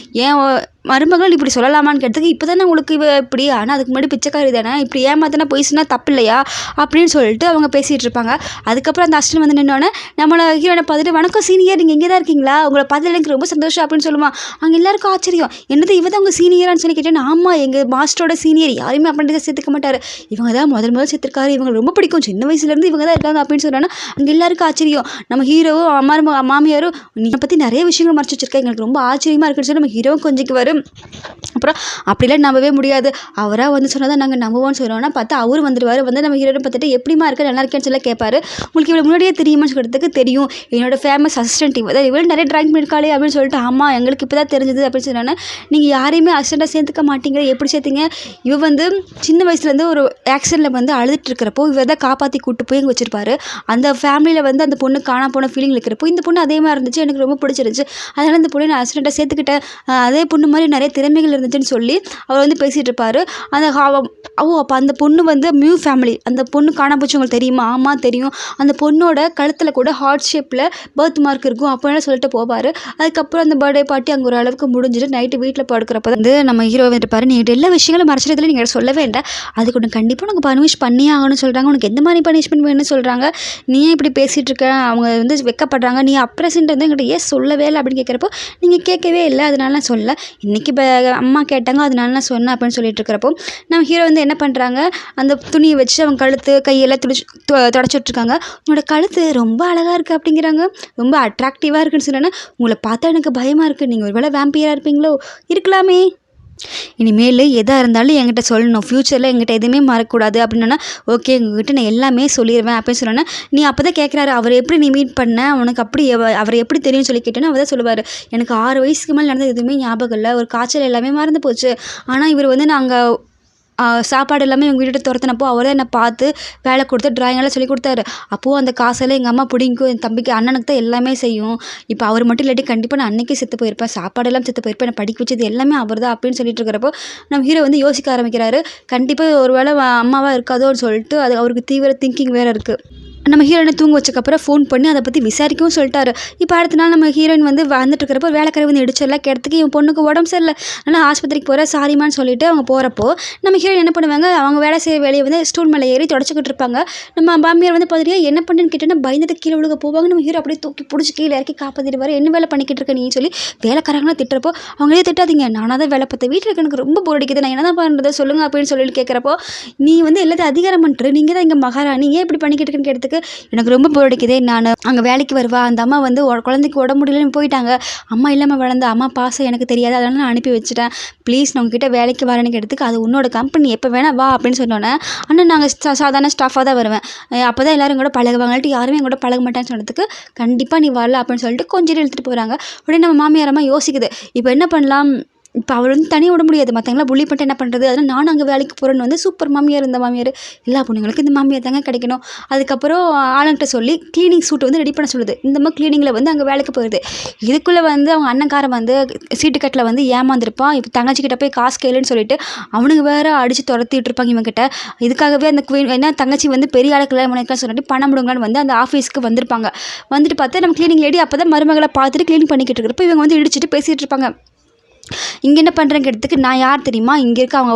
ஏன் மருமகள் இப்படி சொல்லலாமான்னு கேட்டதுக்கு இப்போ தானே உங்களுக்கு இப்படி, ஆனால் அதுக்கு முன்னாடி பிச்சைக்காரி தானே, இப்படி ஏமாத்தினா போய் சொன்னால் தப்பு இல்லையா அப்படின்னு சொல்லிட்டு அவங்க பேசிகிட்டு இருப்பாங்க. அதுக்கப்புறம் அந்த அசிஸ்டன்ட் வந்து நின்னோடனே நம்மளை ஹீரோனை பார்த்துட்டு வணக்கம் சீனியர், நீங்கள் இங்கே தான் இருக்கீங்களா, உங்களை பார்த்து எனக்கு ரொம்ப சந்தோஷம் அப்படின்னு சொல்லுவான். அங்கே எல்லாருக்கும் ஆச்சரியம், என்னது இவ தான் உங்கள் சீனியரான்னு சொல்லி கேட்டேன். ஆமாம், எங்கள் மாஸ்டரோட சீனியர், யாருமே அப்ரண்டிஸை சேர்த்துக்க மாட்டார், இவங்க தான் முதல் சேர்த்துருக்காரு, இவங்க ரொம்ப பிடிக்கும், சின்ன வயசுலேருந்து இவங்க தான் இருக்காங்க அப்படின்னு சொன்னாங்கன்னா அங்கே எல்லாருக்கும் ஆச்சரியம். நம்ம ஹீரோவும் மாமியாரும் நீ பற்றி நிறைய விஷயங்கள் மறைச்சி வச்சிருக்கேன், எங்களுக்கு ரொம்ப ஆச்சரியமாக இருக்குன்னு சொல்லி நம்ம ஹீரோவும் கொஞ்சிக்கு வரும். அப்புறம் அப்படிலாம் நம்பவே முடியாது, அவராக வந்து சொன்னால் தான் நாங்கள் நம்புவோம்னு சொல்லுவோம்னா பார்த்தா அவரு வந்துடுவார். வந்து நம்ம ஹீரோனை பார்த்துட்டு எப்படிமா இருக்க, நல்லா இருக்கேன்னு சொல்லி கேட்பாரு. உங்களுக்கு இவ்வளோ முன்னாடியே தெரியுமான்னு சொல்கிறதுக்கு தெரியும், என்னோட ஃபேமஸ் அசிஸ்டன்ட் இவ்வளோ நிறைய ட்ராயிங் பண்ணியிருக்காளே அப்படின்னு சொல்லிட்டு ஆமாம் எங்களுக்கு இப்போ தான் தெரிஞ்சது அப்படின்னு சொன்னோன்னே நீங்கள் யாரையுமே அசிஸ்டண்ட்டாக சேர்த்துக்க மாட்டீங்க, எப்படி சேர்த்தீங்க, இவ வந்து சின்ன வயசுலேருந்து ஒரு ஆக்சிடெண்ட்டில் வந்து அழுதுட்டு இருக்கிறப்போ இவர் தான் காப்பாற்றி கூட்டு போய் இங்கே வச்சிருப்பாரு. அந்த ஃபேமிலியில் வந்து அந்த பொண்ணு காணா போன ஃபீலிங் இருக்கிறப்போ இந்த பொண்ணு அதே மாதிரி இருந்துச்சு, எனக்கு ரொம்ப பிடிச்சிருந்துச்சு, அதனால் இந்த பொண்ணு நான் அசிஸ்டண்ட்டாக சேர்த்துக்கிட்டேன், அதே பொண்ணு மாதிரி நிறைய திறமைகள் இருந்துச்சுன்னு சொல்லி அவர் வந்து பேசிகிட்டு இருப்பார். அந்த அப்போ அந்த பொண்ணு வந்து மியூ ஃபேமிலி, அந்த பொண்ணு காணாம போச்சு உங்களுக்கு தெரியுமா, ஆமாம் தெரியும், அந்த பொண்ணோட கழுத்தில் கூட ஹார்ட் ஷேப்பில் பர்த் மார்க் இருக்கும் அப்படின்னா சொல்லிட்டு போவார். அதுக்கப்புறம் அந்த பர்த்டே பார்ட்டி அங்கே ஒரு அளவுக்கு முடிஞ்சிட்டு நைட்டு வீட்டில் படுக்கிறப்ப வந்து நம்ம ஹீரோ இருப்பார். நீ எல்லா விஷயங்களும் மறைச்சிடத்துல நீங்கள் சொல்லவே வேண்டாம், அதுக்கு ஒன்று கண்டிப்பாக உனக்கு பனிஷ் பண்ணியே ஆகணும்னு சொல்கிறாங்க, உனக்கு எந்த மாதிரி பனிஷ்மெண்ட் வேணும்னு சொல்கிறாங்க, நீ ஏன் இப்படி பேசிகிட்டு இருக்க, அவங்க வந்து வெக்கப்படுறாங்க, நீ அப்ரசன்ட் வந்து எங்கிட்ட ஏன் சொல்லவே இல்லை அப்படின்னு கேட்குறப்போ நீங்கள் கேட்கவே இல்லை அதனால நான் சொல்ல, இன்றைக்கி இப்போ அம்மா கேட்டாங்க அதனால நான் சொன்னேன் அப்படின்னு சொல்லிட்டு இருக்கிறப்போ நம்ம ஹீரோ வந்து என்ன பண்ணுறாங்க, அந்த துணியை வச்சு அவங்க கழுத்து கையெல்லாம் தொடச்சிட்ருக்காங்க. உன்னோட கழுத்து ரொம்ப அழகாக இருக்குது அப்படிங்கிறாங்க, ரொம்ப அட்ராக்டிவாக இருக்குன்னு சொன்னேன்னா உங்களை பார்த்தா எனக்கு பயமாக இருக்குது, நீங்கள் ஒரு வேளை வேம்பியராக இருப்பீங்களோ, இருக்கலாமே, இனிமேல் எதாக இருந்தாலும் என்கிட்ட சொல்லணும், ஃப்யூச்சரில் என்கிட்ட எதுவுமே மறக்கக்கூடாது அப்படின்னா ஓகே உங்ககிட்ட நான் எல்லாமே சொல்லிடுவேன் அப்படின்னு சொன்னோன்னே நீ அப்போ தான் கேட்குறாரு அவர் எப்படி நீ மீட் பண்ண, உனக்கு அப்படி அவரை எப்படி தெரியும்னு சொல்லி கேட்டேன்னா அவர் தான் சொல்லுவார், எனக்கு 6 வயசுக்கு மேலே நடந்தது எதுவுமே ஞாபகம் இல்லை, ஒரு காய்ச்சல் எல்லாமே மறந்து போச்சு, ஆனால் இவர் வந்து நாங்கள் சாப்பாடு எல்லாமே எங்கள் வீட்டை துரத்தினப்போ அவர் தான் என்னை பார்த்து வேலை கொடுத்து ட்ராயிங்கெல்லாம் சொல்லி கொடுத்தாரு, அப்போது அந்த காசெல்லாம் எங்கள் அம்மா பிடிக்கும், என் தம்பிக்கு அண்ணனுக்கு தான் எல்லாமே செய்யும், இப்போ அவர் மட்டும் இல்லாட்டி கண்டிப்பாக நான் அன்றைக்கே செத்து போயிருப்பேன், சாப்பாடெல்லாம் செத்து போயிருப்பேன், என்னை படிக்க வச்சது எல்லாமே அவர் தான் அப்படின்னு சொல்லிட்டு இருக்கிறப்போ நம்ம ஹீரோ வந்து யோசிக்க ஆரம்பிக்கிறாரு, கண்டிப்பாக ஒரு வேளை அம்மாவாக இருக்காதோன்னு சொல்லிட்டு அது அவருக்கு தீவிர திங்கிங் வேறு இருக்குது. நம்ம ஹீரோயினை தூங்க வச்சக்கப்புறம் ஃபோன் பண்ணி அதை பற்றி விசாரிக்கவும் சொல்லிட்டாரு. இப்போ அடுத்த நாள் நம்ம ஹீரோயின் வந்து வந்துட்டு இருக்கிறப்போ வேலைக்காரி வந்து இடிச்செல்லாம் கேட்டதுக்கு இவன் பொண்ணுக்கு உடம்பு சரியில்லை, ஆனால் ஆஸ்பத்திரிக்கு போகிற சாரிமான்னு சொல்லிட்டு அவங்க போகிறப்போ நம்ம ஹீரோயின் என்ன பண்ணுவாங்க, அவங்க வேலை செய்ய வேலையை வந்து ஸ்டூல் மேலே ஏறி தொடச்சிக்கிட்டு இருப்பாங்க. நம்ம மாமியார் வந்து பார்த்துட்டு என்ன பண்ணுன்னு கேட்டேன்னா பயந்துட்டு கீழே விழுக போவாங்க. நம்ம ஹீரோ அப்படியே தூக்கி பிடிச்சி கீழே இறக்கி காப்பாற்றிட்டு என்ன வேலை பண்ணிக்கிட்டு இருக்க நீ சொல்லி வேலைக்காரங்களாம் திட்டுறப்போ அவங்களே திட்டாதீங்க, நானாக தான் வேலை பார்த்த வீட்டில் இருக்க எனக்கு ரொம்ப போர் அடிக்குது, நான் என்ன தான் பண்ணுறது சொல்லுங்கள் அப்படின்னு சொல்லிட்டு கேட்குறப்போ நீ வந்து எல்லாத்தையும் அதிகாரம் பண்ணுற, நீங்கள் தான் இங்கே மகாராணி, ஏன் இப்படி பண்ணிக்கிட்டு இருக்குன்னு கேட்டதுக்கு எனக்கு ரொம்ப போர் அடிக்குதே, நான் அங்கே வேலைக்கு வருவா, அந்த அம்மா வந்து குழந்தைக்கு உடம்பு முடியலன்னு போயிட்டாங்க, அம்மா இல்லாமல் வளர்ந்த அம்மா பாசம் எனக்கு தெரியாது, அதனால நான் அனுப்பி வச்சுட்டேன், ப்ளீஸ் நான் உங்ககிட்ட வேலைக்கு வரேன்னு கேட்டதுக்கு அது உன்னோட கம்பெனி எப்போ வேணா வா அப்படின்னு சொன்னோன்னே ஆனால் நாங்கள் சாதாரண ஸ்டாஃபாக தான் வருவேன், அப்போ தான் எல்லோரும் கூட பழகுவாங்கள்ட்டு யாருமே கூட பழக மாட்டேன்னு சொன்னதுக்கு கண்டிப்பாக நீ வரல அப்படின்னு சொல்லிட்டு கொஞ்சம் இழுத்துட்டு போகிறாங்க. உடனே நம்ம மாமியாரம்மா யோசிக்குது இப்போ என்ன பண்ணலாம், இப்போ அவர் வந்து தனியாக விட முடியாது, மற்றவங்களாம் புள்ளி பண்ணிட்டு என்ன பண்ணுறது, அதனால் நானும் அங்கே வேலைக்கு போகிறேன்னு வந்து சூப்பர் மாமியார் இந்த மாமியார் எல்லா பொண்ணுங்களுக்கு இந்த மாமியார் தாங்க கிடைக்கணும். அதுக்கப்புறம் ஆளுங்கிட்ட சொல்லி க்ளீனிங் சூட் வந்து ரெடி பண்ண சொல்லுது. இந்த மாதிரி க்ளீனிங்கில் வந்து அங்கே வேலைக்கு போயிடுது. இதுக்குள்ளே வந்து அவங்க அண்ணன்காரன் வந்து சீட்டு கட்டில் வந்து ஏமாந்துருப்பான். இப்போ தங்கச்சிக்கிட்ட போய் காசு கேளுன்னு சொல்லிட்டு அவனுக்கு வேறு அடித்து துரத்திட்டு இருப்பாங்க இவங்ககிட்ட. இதுக்காகவே அந்த என்ன தங்கச்சி வந்து பெரிய ஆளுக்கு பண்ணிக்கலாம் சொல்லிட்டு பணம் முடுங்கன்னு வந்து அந்த ஆஃபீஸ்க்கு வந்திருப்பாங்க. வந்துட்டு பார்த்தா நம்ம க்ளீனிங் லேடி அப்போ தான் மருமகளை பார்த்துட்டு க்ளீனிங் பண்ணிக்கிட்டு இருக்கிறப்ப இவங்க வந்து இடிச்சிட்டு பேசிகிட்டு இருப்பாங்க. இங்கே என்ன பண்ணுறேங்கிறதுக்கு நான் யார் தெரியுமா, இங்கே இருக்க அவங்க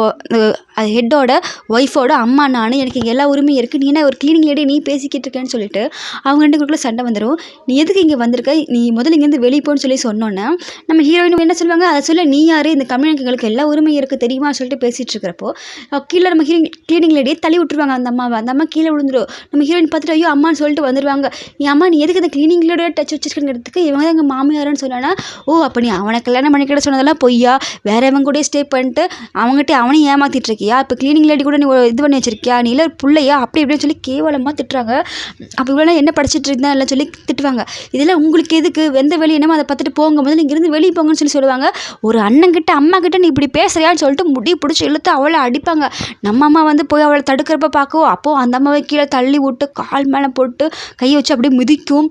ஹெட்டோட ஒய்ஃபோட அம்மா நான், எனக்கு இங்கே எல்லா உரிமையும் இருக்குது, நீ என்ன ஒரு க்ளீனிங் லேடி நீ பேசிக்கிட்டு இருக்கேன்னு சொல்லிட்டு அவங்க 2 பேருக்குள்ளே சண்டை வந்துடும். நீ எதுக்கு இங்கே வந்திருக்க, நீ முதல்ல இங்கேருந்து வெளியே போன்னு சொல்லி சொன்னோன்னே நம்ம ஹீரோயின் என்ன சொல்லுவாங்க, அதை சொல்ல நீ யார், இந்த கம்யூனிட்டிகளுக்கு எல்லா உரிமையும் இருக்குது தெரியுமா சொல்லிட்டு பேசிகிட்டு இருக்கிறப்போ கீழே நம்ம க்ளீனிங் லேடியை தள்ளி விட்டுருவாங்க அந்த அம்மாவை. அந்த அம்மா கீழே விழுந்துடும். நம்ம ஹீரோயின் பார்த்துட்டு ஐயோ அம்மான்னு சொல்லிட்டு வந்துடுவாங்க. நீ அம்மா நீ எதுக்கு இந்த க்ளீனிங் லேடியோட டச் வச்சுருக்கிறதுக்கு இவங்க தான் எங்கள் மாமியாருன்னு சொன்னா, ஓ அப்போ நீ அவனை கல்யாணம் பண்ணிக்கிட்ட சொன்னதெல்லாம் பொய்யா இருக்கியா, வேறவங்க கூட ஸ்டே பண்ணிட்டு அவங்ககிட்ட அவனையும் ஏமாத்திட்டு இருக்கியா, இப்போ கிளீனிங் லேடி கூட நீ இது பண்ணி வச்சிருக்கியா, நீ இல்லை பிள்ளையா அப்படி இப்படின்னு சொல்லி கேவலமாக திட்டுறாங்க. அப்போ இவ்வளோ என்ன படிச்சுட்டு இருந்தா எல்லாம் சொல்லி திட்டுவாங்க. இதெல்லாம் உங்களுக்கு எதுக்கு, எந்த வெளியே என்னமோ அதை பார்த்துட்டு போங்க, முதல்ல இங்கேருந்து வெளியே போங்கன்னு சொல்லி சொல்லுவாங்க. ஒரு அண்ணங்கிட்ட அம்மா கிட்ட நீ இப்படி பேசுறியான்னு சொல்லிட்டு முடி பிடிச்சி இழுத்து அவளை அடிப்பாங்க. நம்ம அம்மா வந்து போய் அவளை தடுக்கிறப்ப பார்க்கவும் அப்போது அந்த அம்மாவை கீழே தள்ளி விட்டு கால் மேலே போட்டு கையை வச்சு அப்படியே மிதிக்கும்.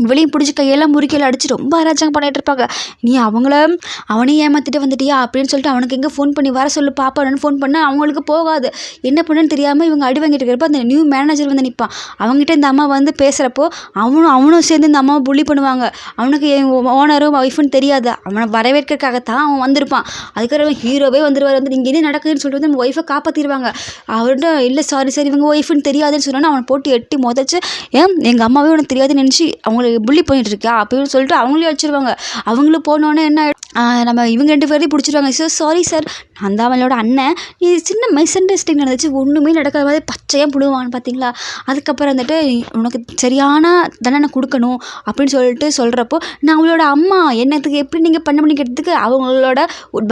வெளியே பிடிச்சி கையெல்லாம் முறுக்கையில் அடித்து ரொம்ப அராஜகம் பண்ணிகிட்டு இருப்பாங்க. நீ அவனையும் ஏமாற்றிட்டு வந்துட்டியா அப்படின்னு சொல்லிட்டு அவனுக்கு எங்கே ஃபோன் பண்ணி வர சொல்லு பாப்பான்னு ஃபோன் பண்ணால் அவங்களுக்கு போகாது. என்ன பண்ணுன்னு தெரியாமல் இவங்க அடி வாங்கிட்டு இருக்கிறப்ப அந்த நியூ மேனேஜர் வந்து நிற்பான். அவங்ககிட்ட இந்த அம்மா வந்து பேசுகிறப்போ அவனும் சேர்ந்து இந்த அம்மாவை புள்ளி பண்ணுவாங்க. அவனுக்கு ஓனரும் ஒய்ஃபுன்னு தெரியாது. அவனை வரவேற்கிறதுக்காகத்தான் அவன் வந்திருப்பான். அதுக்கப்புறம் ஹீரோவே வந்துடுவார். வந்து இங்கே என்ன நடக்குதுன்னு சொல்லிட்டு வந்து நம்ம ஒய்ஃபை காப்பாற்றிடுவாங்க. அவர்கிட்ட இல்லை சாரி இவங்க ஒய்ஃபுன்னு தெரியாதுன்னு சொன்னோன்னா அவனை போட்டு எட்டி முதச்சு எங்கள் அம்மாவே உனக்கு தெரியாதுன்னு நினச்சி அவங்களை புள்ளி பண்ணிட்டு இருக்கா அப்படின்னு சொல்லிட்டு அவங்களே வச்சிருவாங்க. அவங்களும் போனோன்னே என்ன நம்ம இவங்க 2 பேரையும் பிடிச்சிருவாங்க. சாரி சார், நான் தான் அவளோட அண்ணன், இது சின்ன மிஸ் அண்டர்ஸ்டாண்டிங் நடந்துச்சு, ஒன்றுமே நடக்காத மாதிரி பச்சையாக பிடுவான்னு பார்த்தீங்களா. அதுக்கப்புறம் வந்துட்டு உனக்கு சரியான தண்டனை கொடுக்கணும் அப்படின்னு சொல்லிட்டு சொல்கிறப்போ நான் அவங்களோட அம்மா என்னத்துக்கு எப்படி நீங்கள் பண்ண பண்ணிக்கிறதுக்கு அவங்களோட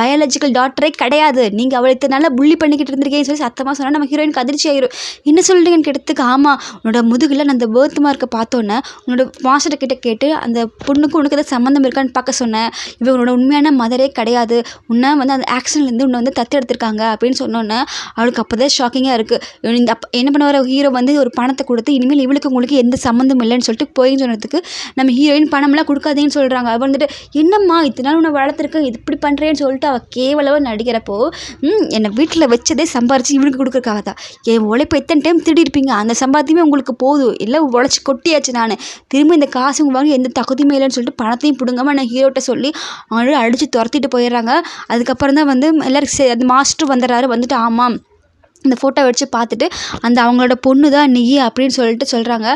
பயாலஜிக்கல் டாக்டரே கிடையாது, நீங்கள் அவளை இத்தனை புள்ளி பண்ணிக்கிட்டு இருந்திருக்கேன்னு சொல்லி சத்தமாக சொன்னால் நம்ம ஹீரோயினுக்கு அதிர்ச்சி ஆயிரும். என்ன சொல்கிறீங்கன்னு கேட்டதுக்கு ஆமாம் உன்னோட முதுகில் நான் அந்த பேர்த் மார்க்கை பார்த்தோன்னே உன்னோட மாஸ்டர் கிட்ட கேட்டு அந்த பொண்ணுக்கு உனக்கு எதாவது சம்மந்தம் இருக்கான்னு பார்க்க சொன்னேன். இவங்களோட உண்மையான மதரே கிடையாது, உன்னை வந்து அந்த ஆக்சிடென்ட்லேருந்து உன்னை வந்து தத்தெடுத்திருக்காங்க அப்படின்னு சொன்னோன்னே அவளுக்கு அப்போ தான் ஷாக்கிங்காக இருக்குது. இந்த என்ன பண்ணுவார் ஹீரோ வந்து ஒரு பணத்தை கொடுத்து இனிமேல் இவளுக்கு உங்களுக்கு எந்த சம்மந்தம் இல்லைன்னு சொல்லிட்டு போயின்னு சொன்னதுக்கு நம்ம ஹீரோயின் பணம்லாம் கொடுக்காதேன்னு சொல்கிறாங்க. அவள் வந்துட்டு என்னம்மா இத்தனை நாள் உன்னை வளர்த்துருக்கேன் இது இப்படி பண்ணுறேன்னு சொல்லிட்டு அவள் கேவலமாக நடிக்கிறப்போ என்னை வீட்டில் வச்சதே சம்பாரிச்சு இவனுக்கு கொடுக்குறக்காக தான் என் உழைப்பு எத்தனை டைம் திருடிருப்பீங்க, அந்த சம்பாத்தியமே உங்களுக்கு போதும், இல்லை உழைச்சி கொட்டியாச்சு, நான் திரும்ப இந்த காசு வாங்கி எந்த தகுதியுமே இல்லைன்னு சொல்லிட்டு பணத்தையும் பிடுங்காமல் நான் ஹீரோட்ட சொல்லி அவங்களோட அடித்து துரத்திட்டு போயிடுறாங்க. அதுக்கப்புறம் தான் வந்து எல்லோரும் அந்த மாஸ்டர் வந்துடுறாரு. வந்துட்டு ஆமாம் இந்த ஃபோட்டோ வச்சு பார்த்துட்டு அந்த அவங்களோட பொண்ணு தான் நீ அப்படின்னு சொல்லிட்டு சொல்கிறாங்க.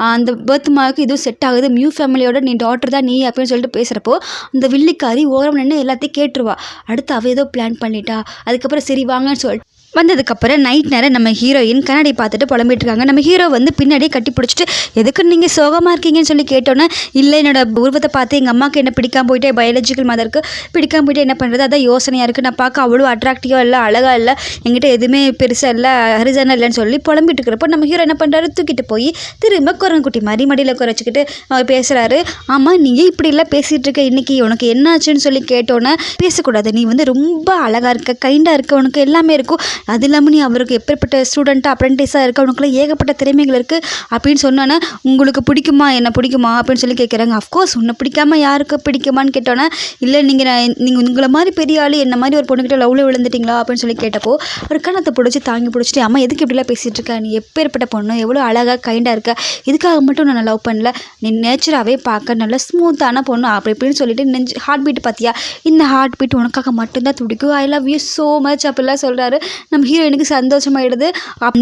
அந்த பர்த் மார்க்கு இதுவும் செட் ஆகுது, மியூ ஃபேமிலியோட நீ டாக்டர் தான் நீ அப்படின்னு சொல்லிட்டு பேசுகிறப்போ அந்த வில்லிக்காரி ஓரம் நின்று எல்லாத்தையும் கேட்டுருவா. அடுத்து அவள் ஏதோ பிளான் பண்ணிட்டா. அதுக்கப்புறம் சரி வாங்கன்னு சொல்லிட்டு வந்ததுக்கப்புறம் நைட் நேரம் நம்ம ஹீரோயின் கண்ணாடி பார்த்துட்டு புலம்பிட்டு இருக்காங்க. நம்ம ஹீரோ வந்து பின்னாடியே கட்டி பிடிச்சிட்டு எதுக்கு நீங்கள் சோகமாக இருக்கீங்கன்னு சொல்லி கேட்டோன்னே இல்லை என்னோட உருவத்தை பார்த்து எங்கள் அம்மாவுக்கு என்ன பிடிக்காம போயிட்டே, பயாலஜிக்கல் மதருக்கு பிடிக்காம போயிட்டு என்ன பண்ணுறது, அதான் யோசனையாக இருக்குது, நான் பார்க்க அவ்வளோ அட்ராக்டிவாக இல்லை, அழகாக இல்லை, எங்கிட்ட எதுவுமே பெருசாக இல்லை, ஹரிஜானா இல்லைன்னு சொல்லி புலம்பிட்டு இருக்கிறப்போ நம்ம ஹீரோ என்ன பண்ணுறாரு, தூக்கிட்டு போய் திரும்ப குரங்குட்டி மாதிரி மடியில் குறைச்சிக்கிட்டு அவர் பேசுகிறாரு. ஆமாம் நீங்கள் இப்படி எல்லாம் பேசிகிட்டு இருக்க, இன்றைக்கி உனக்கு என்னாச்சுன்னு சொல்லி கேட்டோன்னே பேசக்கூடாது, நீ வந்து ரொம்ப அழகாக இருக்க, கைண்டாக இருக்க, உனக்கு எல்லாமே இருக்கும், அது இல்லாமல் நீ அவருக்கு எப்பேற்பட்ட ஸ்டூடெண்ட்டாக அப்ரெண்டிஸாக இருக்க, உனக்குலாம் ஏகப்பட்ட திறமைகள் இருக்குது அப்படின்னு சொன்னோன்னே உங்களுக்கு பிடிக்குமா என்ன பிடிக்குமா அப்படின்னு சொல்லி கேட்குறாங்க. அஃப்கோர்ஸ் உன்னை பிடிக்காம யாருக்கு பிடிக்குமான்னு கேட்டோன்னே இல்லை நீங்கள் உங்களை மாதிரி பெரிய ஆள் என்ன மாதிரி ஒரு பொண்ணுக்கிட்ட லவ்வில் விழுந்துட்டிங்களா அப்படின்னு சொல்லி கேட்டப்போ ஒரு கணத்தை பிடிச்சி தாங்கி பிடிச்சிட்டு அம்மா எதுக்கு இப்படிலாம் பேசிகிட்டு இருக்க, நீ எப்பேற்பட்ட பொண்ணு, எவ்வளோ அழகாக கைண்டாக இருக்க, இதுக்காக மட்டும் நான் லவ் பண்ணல, நீ நேச்சராகவே பார்க்க நல்ல ஸ்மூத்தான பொண்ணு அப்படி இப்படின்னு சொல்லிட்டு ஹார்ட் பீட் பார்த்தியா, இந்த ஹார்ட் பீட் உனக்காக மட்டும்தான் துடிக்கும், ஐ லவ் யூ ஸோ மச் அப்படிலாம் சொல்கிறாரு. நம்ம ஹீரோயினுக்கு சந்தோஷமாயிடுது.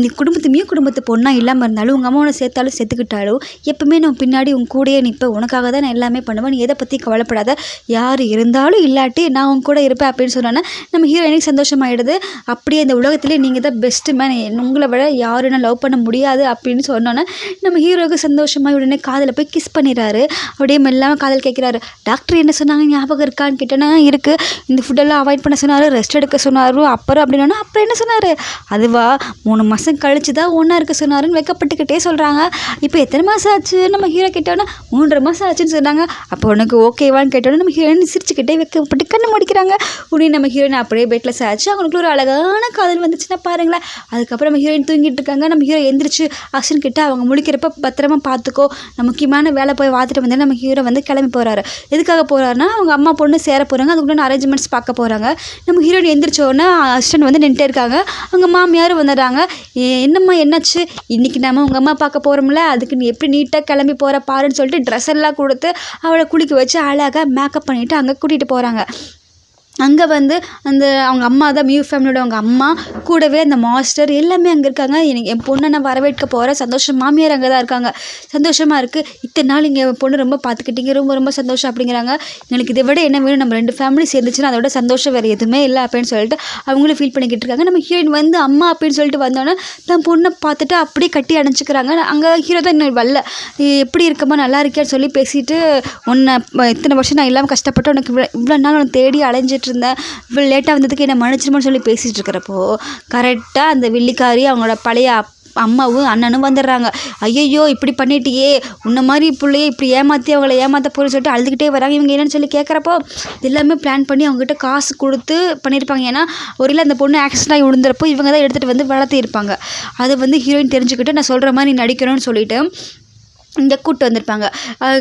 நீ குடும்பத்து பொண்ணாக இல்லாமல் இருந்தாலும் உங்கள் அம்மா உன்னை சேர்த்தாலும் செத்துக்கிட்டாலும் எப்பவுமே நான் பின்னாடி உன் கூடயே நிற்பேன், உனக்காக தான் நான் எல்லாமே பண்ணுவேன், நீ எதை பற்றி கவலைப்படாத, யார் இருந்தாலும் இல்லாட்டி நான் உன் கூட இருப்பேன் அப்படின்னு சொன்னோன்னே நம்ம ஹீரோயினுக்கு சந்தோஷமாயிடுது. அப்படியே இந்த உலகத்திலே நீங்கள் தான் பெஸ்ட்டு மேன், உங்களை விட யாரும் நான் லவ் பண்ண முடியாது அப்படின்னு சொன்னோன்னே நம்ம ஹீரோவுக்கு சந்தோஷமாக உடனே காதில் போய் கிஸ் பண்ணிடுறாரு. அப்படியே மெல்லாமல் காதல் கேட்குறாரு. டாக்டர் என்ன சொன்னாங்க ஞாபகம் இருக்கான்னு கேட்டோன்னா இருக்குது, இந்த ஃபுட்டெல்லாம் அவாய்ட் பண்ண சொன்னார், ரெஸ்ட் எடுக்க சொன்னார், அப்புறம் அப்படின்னா அப்புறம் என்ன சொன்னார், அதுவா 3 மாதம் கழிச்சு தான் ஒன்றா இருக்க சொன்னாருன்னு வைக்கப்பட்டுக்கிட்டே சொல்கிறாங்க. இப்போ எத்தனை மாதம் ஆச்சு நம்ம ஹீரோ கேட்டோன்னா 3.5 மாதம் ஆச்சுன்னு சொன்னாங்க. அப்போ உனக்கு ஓகேவான்னு கேட்டோன்னா நம்ம ஹீரோயின் சிரிச்சுக்கிட்டே வைக்கப்பட்டு கண்ணு முடிக்கிறாங்க. உடனே நம்ம ஹீரோயின் அப்படியே பெட்டில் சாச்சு அவங்களுக்கு ஒரு அழகான காதல் வந்துச்சுன்னா பாருங்களேன். அதுக்கப்புறம் நம்ம ஹீரோயின் தூங்கிட்டு இருக்காங்க. நம்ம ஹீரோ எந்திரிச்சு அக்ஷன் கிட்ட அவங்க முழிக்கிறப்ப பத்திரமா பார்த்துக்கோ, நான் முக்கியமான வேலை போய் பார்த்துட்டு வந்து நம்ம ஹீரோ வந்து கிளம்பி போகிறாரு. எதுக்காக போகிறாருன்னா அவங்க அம்மா பொண்ணு சேர போகிறாங்க, அதுக்குள்ள அரேஞ்ச்மெண்ட்ஸ் பார்க்க போகிறாங்க. நம்ம ஹீரோயின் எந்திரிச்சோடனே அக்ஷன் வந்து நின்றுட்டே இருக்காங்க. அவங்க மாமியாரும் வந்துடுறாங்க. என்னம்மா என்னாச்சு, இன்றைக்கி நம்ம உங்கள் அம்மா பார்க்க போகிறோம்ல, அதுக்கு நீ எப்படி நீட்டாக கிளம்பி போகிற பாருன்னு சொல்லிட்டு ட்ரெஸ் எல்லாம் கொடுத்து அவளை குளிக்க வச்சு அழகாக மேக்கப் பண்ணிவிட்டு அங்கே கூட்டிகிட்டு போகிறாங்க. அங்கே வந்து அந்த அவங்க அம்மா தான் மியூ ஃபேமிலியோட அவங்க அம்மா கூடவே அந்த மாஸ்டர் எல்லாமே அங்கே இருக்காங்க. எனக்கு என் பொண்ணை நான் வரவேற்க போகிறேன், சந்தோஷம், மாமியார் அங்கே தான் இருக்காங்க, சந்தோஷமாக இருக்குது, இத்தனை நாள் இங்கே என் பொண்ணு ரொம்ப பார்த்துக்கிட்டீங்க, ரொம்ப ரொம்ப சந்தோஷம் அப்படிங்கிறாங்க. எனக்கு இதை விட என்ன வேணும், நம்ம 2 ஃபேமிலி சேர்ந்துச்சுன்னா அதோட சந்தோஷம் வேறு எதுவுமே இல்லை அப்படின்னு சொல்லிட்டு அவங்களும் ஃபீல் பண்ணிக்கிட்டு இருக்காங்க. நம்ம ஹீரோயின் வந்து அம்மா அப்படின்னு சொல்லிட்டு வந்தோன்னே தன் பொண்ணை பார்த்துட்டு அப்படியே கட்டி அணைச்சிக்கிறாங்க. அங்கே ஹீரோ தான் இன்னும் வரல, எப்படி இருக்கமா நல்லா இருக்கியான்னு சொல்லி பேசிட்டு, உன்னை இத்தனை வருஷம் நான் இல்லாமல் கஷ்டப்பட்டு உனக்கு இவ்வளோ நாள் உனக்கு தேடி அலைஞ்சிட்டு பேசிகிட்டு இருந்தேன், இவ்வளோ லேட்டாக வந்ததுக்கு என்னை மன்னிச்சிருமான்னு சொல்லி பேசிகிட்டு இருக்கிறப்போ கரெக்டாக அந்த வெள்ளிக்காரி அவங்களோட பழைய அம்மாவும் அண்ணனும் வந்துடுறாங்க. ஐயையோ இப்படி பண்ணிட்டியே, உன்ன மாதிரி பிள்ளைய இப்படி ஏமாற்றி அவங்கள ஏமாற்ற போகிறேன்னு சொல்லிட்டு அழுதுகிட்டே வராங்க. இவங்க என்னன்னு சொல்லி கேட்குறப்போ எல்லாமே பிளான் பண்ணி அவங்ககிட்ட காசு கொடுத்து பண்ணியிருப்பாங்க. ஏன்னா ஒரு அந்த பொண்ணு ஆக்சிடென்ட் ஆகி விழுந்துறப்போ இவங்க தான் எடுத்துகிட்டு வந்து வளர்த்திருப்பாங்க. அதை வந்து ஹீரோயின் தெரிஞ்சுக்கிட்டு நான் சொல்கிற மாதிரி நீ நடிக்கணும்னு சொல்லிட்டு இங்கே கூப்பிட்டு வந்திருப்பாங்க.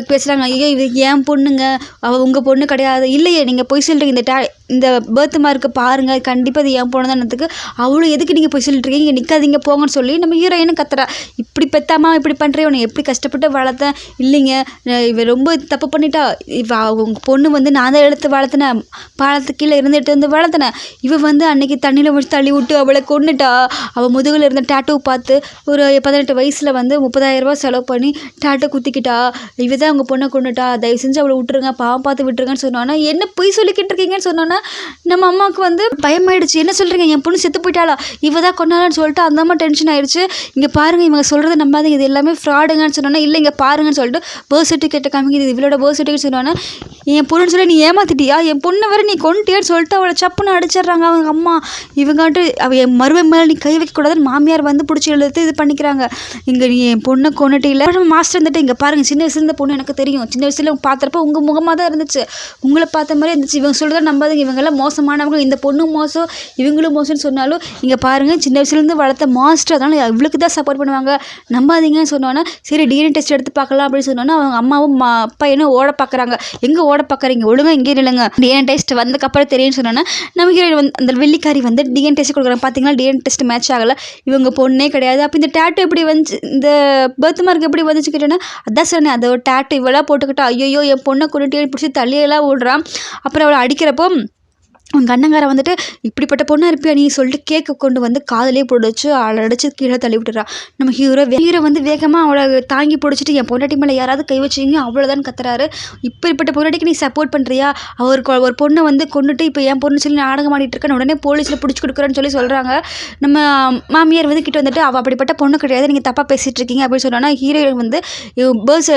பேசுகிறாங்க, ஐயோ இது என் பொண்ணுங்க, அவள் உங்கள் பொண்ணு கிடையாது. இல்லையே நீங்கள் போய் சொல்லிட்டு இந்த பர்த் மார்க்கு பாருங்கள், கண்டிப்பாக அது என் பொண்ணு தானதுக்கு அவ்வளோ எதுக்கு நீங்கள் போய் சொல்லிட்டுருக்கீங்க, இங்கே நிற்காதீங்க போங்கன்னு சொல்லி நம்ம ஹீரோயினும் கத்துறா. இப்படி பெத்தாமா இப்படி பண்ணுறேன், உன்னை எப்படி கஷ்டப்பட்டு வளர்த்தேன். இல்லைங்க இவன் ரொம்ப தப்பு பண்ணிட்டா, அவங்க பொண்ணு வந்து நான் தான் எடுத்து வளர்த்தினேன், பாலத்துக்கு கீழே இருந்து எடுத்து வந்து வளர்த்தினேன். இவன் வந்து அன்றைக்கி தண்ணியில் முடிச்சு தள்ளி விட்டு அவளை கொண்டுட்டா. அவள் முதுகில் இருந்த டேட்டூ பார்த்து ஒரு 18 வயசில் வந்து 30,000 ரூபா செலவு பண்ணி டேட்டூ குத்திக்கிட்டா. இவ தான் அவங்க பொண்ணை கொண்டுட்டா, தயவு செஞ்சு அவளை விட்டுருங்க, பாவம் பார்த்து விட்டுருங்கன்னு சொன்னோன்னா என்ன பொய் சொல்லிக்கிட்டு இருக்கீங்கன்னு சொன்னோன்னா நம்ம அம்மாவுக்கு வந்து பயமாயிடுச்சு. என்ன சொல்கிறீங்க, என் பொண்ணு செத்து போயிட்டாளா, இவ தான் கொண்டாளான்னு சொல்லிட்டு அந்த அம்மா டென்ஷன் ஆயிடுச்சு. இங்கே பாருங்கள் இவங்க சொல்கிறத நம்பாதீங்க, இது எல்லாமே ஃப்ராடுங்கன்னு சொன்னோன்னா இல்லை இங்கே பாருங்கன்னு சொல்லிட்டு பர்த் சர்டிஃபிகேட்டை காமிக்குது, இது இவளோட பர்த் சர்டிஃபிகேட் சொன்னோன்னா என் பொண்ணுன்னு சொல்லி நீ ஏமாத்திட்டியா, என் பொண்ணை வேறு நீ கொண்டுட்டியான்னு சொல்லிட்டு அவளை சப்புன்னு அடிச்சிடுறாங்க அவங்க அம்மா. இவங்காட்டு அவள் என் மருவை மேலே நீ கை வைக்கக்கூடாதுன்னு மாமியார் வந்து பிடிச்சி எழுத்து இது பண்ணிக்கிறாங்க. இங்கே நீ என் பொண்ணை கொண்டுட்டு இல்லை மாஸ்டர் வந்துட்டு இங்கே பாருங்கள், சின்ன வயசுல இருந்த பொண்ணு எனக்கு தெரியும், சின்ன வயசுல பார்த்துறப்ப உங்கள் முகமாக தான் இருந்துச்சு, உங்களை பார்த்த மாதிரி இருந்துச்சு, இவங்க சொல்கிறத நம்பாதீங்க, இவங்கெல்லாம் மோசமானவங்க, இந்த பொண்ணும் மோசம் இவங்களும் மோசம்னு சொன்னாலும் இங்கே பாருங்கள் சின்ன வயசுலேருந்து வளர்த்த மாஸ்டர், அதனால் இவளுக்கு தான் சப்போர்ட் பண்ணுவாங்க, நம்பாதீங்கன்னு சொன்னோன்னா சரி டிஎன்ஏ டெஸ்ட் எடுத்து பார்க்கலாம் அப்படின்னு சொன்னோன்னா அவங்க அம்மாவும் பையனும் ஓட பார்க்குறாங்க. எங்கே ஓட பார்க்குறீங்க, ஒழுங்காக இங்கே இல்லைங்க, டிஎன்ஏ டெஸ்ட் வந்ததுக்கப்புறம் தெரியும்னு சொன்னோன்னா நம்ம ஹீரோயின் வந்து அந்த வெள்ளிக்காரி வந்து டிஎன்ஏ டெஸ்ட் கொடுக்குறாங்க. பார்த்தீங்கன்னா டிஎன்ஏ டெஸ்ட் மேட்ச் ஆகலை, இவங்க பொண்ணே கிடையாது. அப்போ இந்த டேட்டு எப்படி வந்துச்சு, இந்த பர்த் மார்க் எப்படி வந்துச்சு கேட்டேன்னா அதான் சொன்னேன், அதை ஒரு டேட்டு இவளாக போட்டுக்கிட்டா. ஐயோ என் பொண்ணை கொண்டுட்டு பிடிச்சி தள்ளியெல்லாம் ஓடுறான். அப்புறம் அவளை அடிக்கிறப்போ உங்கள் அண்ணங்காரன் வந்துட்டு இப்படிப்பட்ட பொண்ணாக இருப்பியா நீ சொல்லிட்டு கேக்கு கொண்டு வந்து காதலே போட்டு அவளை அடிச்சு கீழே தள்ளி விட்டுறான். நம்ம ஹீரோ வந்து வேகமாக அவளை தாங்கி பிடிச்சிட்டு என் பொண்டாட்டி மேலே யாராவது கை வச்சிங்க அவ்வளோதான் கத்துறாரு. இப்படிப்பட்ட பொண்டாட்டிக்கு நீ சப்போர்ட் பண்ணுறியா, அவருக்கு ஒரு பொண்ணை வந்து கொண்டுட்டு இப்போ என் பொண்ணு சொல்லி நாடகம் ஆடிட்டு இருக்கேன்னு உடனே போலீஸில் பிடிச்சி கொடுக்குறேன்னு சொல்லி சொல்கிறாங்க. நம்ம மாமியார் வந்து கிட்ட வந்துட்டு அவள் அப்படிப்பட்ட பொண்ணு கிடையாது, நீங்கள் தப்பாக பேசிகிட்டு இருக்கீங்க அப்படின்னு சொன்னோன்னா ஹீரோ வந்து பர்ஸ்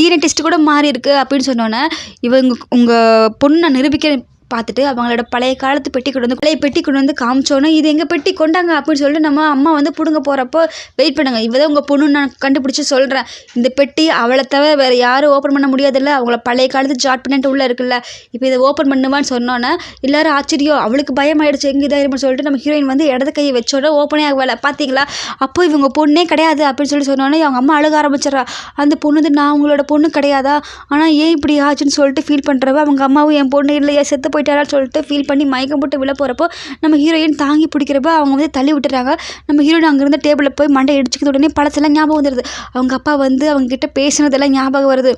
டிஎன்ஏ டெஸ்ட் கூட மாறி இருக்குது அப்படின்னு சொன்னோன்னே இவங்க உங்கள் பொண்ணு நான் நிரூபிக்க பார்த்துட்டு அவங்களோட பழைய காலத்து பெட்டி கொண்டு வந்து காமிச்சோன்னே இது எங்கள் பெட்டி கொண்டாங்க அப்படின்னு சொல்லிட்டு நம்ம அம்மா வந்து பிடுங்க போகிறப்போ வெயிட் பண்ணுங்க, இவதான் உங்கள் பொண்ணு நான் கண்டுபிடிச்சி சொல்கிறேன், இந்த பெட்டி அவளை தவிர வேறு யாரும் ஓப்பன் பண்ண முடியாதுல்ல, அவங்கள பழைய காலத்து ஜாட் பண்ணிட்டு உள்ளே இருக்குல்ல, இப்போ இதை ஓப்பன் பண்ணுவான்னு சொன்னோன்னே எல்லாரும் ஆச்சரியம், அவளுக்கு பயமாயிடுச்சு எங்கே இதாயிருன்னு சொல்லிட்டு நம்ம ஹீரோயின் வந்து இடது கையை வச்சோன்னே ஓப்பனே ஆகலை. பார்த்தீங்களா அப்போ இவங்க பொண்ணே கிடையாது அப்படின்னு சொன்னோன்னே அவங்க அம்மா அழுக ஆரம்பிச்சிடறா. அந்த பொண்ணு வந்து நான் உங்களோட பொண்ணு கிடையாதா, ஆனால் ஏன் இப்படி ஆச்சுன்னு சொல்லிட்டு ஃபீல் பண்ணுறவ அவங்க அம்மாவும் என் பொண்ணு இல்லையா செத்து போயிட்டாரான்னு சொல்லிட்டு ஃபீல் பண்ணி மயக்கம் போட்டு விழ போகிறப்போ நம்ம ஹீரோயின் தாங்கி பிடிக்கிறப்ப அவங்க வந்து தள்ளி விட்டுறாங்க. நம்ம ஹீரோயின் அங்கேருந்து டேபிளில் போய் மண்டை இடிச்சுக்கிற உடனே பழசெல்லாம் ஞாபகம் வந்துடுது. அவங்க அப்பா வந்து அவங்ககிட்ட பேசினதெல்லாம் ஞாபகம் வருது.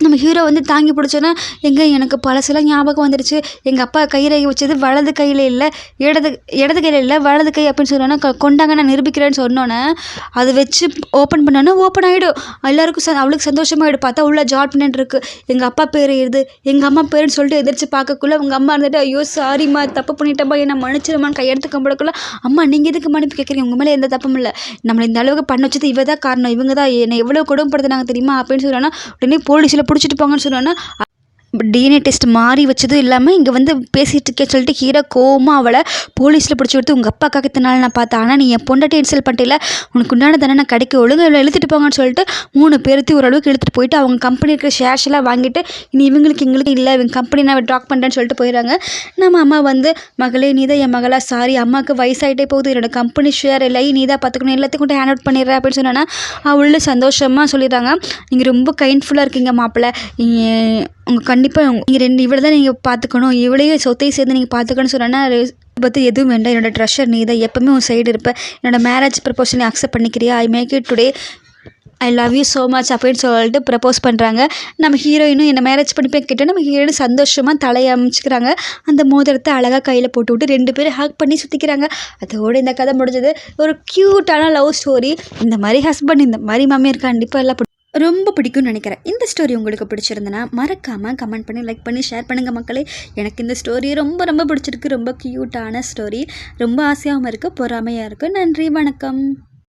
நம்ம ஹீரோ வந்து தாங்கி பிடிச்சோன்னா எனக்கு பழசெல்லாம் ஞாபகம் வந்துடுச்சு, எங்கள் அப்பா கையில் வச்சது வலது கையில் இல்லை இடது கையில் இல்லை வலது கை அப்படின்னு சொன்னோன்னா கொண்டாங்க நான் நிரூபிக்கிறேன்னு சொன்னோன்னே அதை வச்சு ஓப்பன் பண்ணோன்னா ஓப்பன் ஆகிடும். எல்லாருக்கும் அவளுக்கு சந்தோஷமாகிடும். பார்த்தா உள்ள ஜாட் பண்ணிட்டு இருக்குது, எங்கள் அப்பா பேர் இது எங்கள் அம்மா பேருன்னு சொல்லிட்டு எதிர்த்து பார்க்கக்குள்ளே அவங்க அம்மா இருந்துட்டு ஐயோ சாரிம்மா தப்பு பண்ணிட்டப்பா என்ன மன்னிச்சிருமான்னு கையெடுத்து கம்பளக்குள்ள அம்மா நீங்கள் எதுக்கு மன்னிப்பு கேட்குறீங்க, உங்கள் மேலே எந்த தப்பும் இல்லை, நம்மளை இந்த அளவுக்கு பண்ண வச்சது இவ தான் காரணம், இவங்க தான் என்னை எவ்வளோ கொடுமைப்படுத்தினாங்க தெரியுமா அப்படின்னு சொன்னோன்னா உடனே போலீஸில் பிடிச்சிட்டு போங்கன்னு சொன்னோன்னா டிஎன்ஏ டெஸ்ட் மாறி வச்சதும் இல்லாமல் இங்கே வந்து பேசிகிட்டு இருக்கே சொல்லிட்டு ஹீரோ கோவமாக அவளை போலீஸில் பிடிச்சி கொடுத்து உங்கள் அப்பா காக்கத்தினால நான் பார்த்தேன், ஆனால் நீ என் பொண்டாட்டி இன்சல்ட் பண்ணிட்டல, உனக்கு உண்டான தானே நான் கடைக்கு ஒழுங்கு இவ்வளோ இழுத்துட்டு போங்கன்னு சொல்லிட்டு 3 பேர்த்து ஓரளவுக்கு இழுத்துட்டு போயிட்டு அவங்க கம்பெனி இருக்கிற ஷேர்ஸ் எல்லாம் வாங்கிட்டு இனி எங்களுக்கு இல்லை இவங்க கம்பெனி நான் ட்ராக் பண்ணுறேன்னு சொல்லிட்டு போயிடுறாங்க. நம்ம அம்மா வந்து மகளே நீ தான் என் மகளா, சாரி அம்மாவுக்கு வயசாகிட்டே போகுது, என்னோட கம்பெனி ஷேர் இல்லை நீ தான் பார்த்துக்கணும், எல்லாத்தையும் கூட ஹேண்ட் அவுட் பண்ணிடுறேன் அப்படின்னு சொன்னோன்னா அவளு சந்தோஷமாக சொல்லிடுறாங்க. நீங்கள் ரொம்ப கைண்ட்ஃபுல்லாக இருக்கீங்க மாப்பிள்ளை, உங்கள் கண்டிப்பாக நீங்கள் இவளை தான் நீங்கள் பார்த்துக்கணும், இவளையும் சொத்தையும் சேர்ந்து நீங்கள் பார்த்துக்கணும்னு சொன்னோன்னா பற்றி எதுவும் வேண்டாம், என்னோடய ட்ரெஷர் நீ தான் எப்போவுமே உன் சைடு இருப்பேன், என்னோடய மேரேஜ் ப்ரப்போசல் நீ அக்செப்ட் பண்ணிக்கிறியா, I make it today, I love you so much அப்படின்னு சொல்லிட்டு ப்ரப்போஸ் பண்ணுறாங்க. நம்ம ஹீரோயினும் என்னை மேரேஜ் பண்ணிப்பேன் கேட்டால் நம்ம ஹீரோயின் சந்தோஷமாக தலையை அமைச்சிக்கிறாங்க. அந்த மோதிரத்தை அழகாக கையில் போட்டு விட்டு 2 பேரும் ஹக் பண்ணி சுற்றிக்கிறாங்க. அதோடு இந்த கதை முடிஞ்சது. ஒரு க்யூட்டான லவ் ஸ்டோரி. இந்த மாதிரி ஹஸ்பண்ட் இந்த மாதிரி மாமியார் கண்டிப்பாக எல்லாம் ரொம்ப பிடிக்கும்னு நினைக்கிறேன். இந்த ஸ்டோரி உங்களுக்கு பிடிச்சிருந்தனா மறக்காமல் கமெண்ட் பண்ணி லைக் பண்ணி ஷேர் பண்ணுங்கள் மக்களே. எனக்கு இந்த ஸ்டோரி ரொம்ப ரொம்ப பிடிச்சிருக்கு. ரொம்ப க்யூட்டான ஸ்டோரி, ரொம்ப ஆசையாகவும் இருக்குது, பொறாமையாக இருக்குது. நன்றி, வணக்கம்.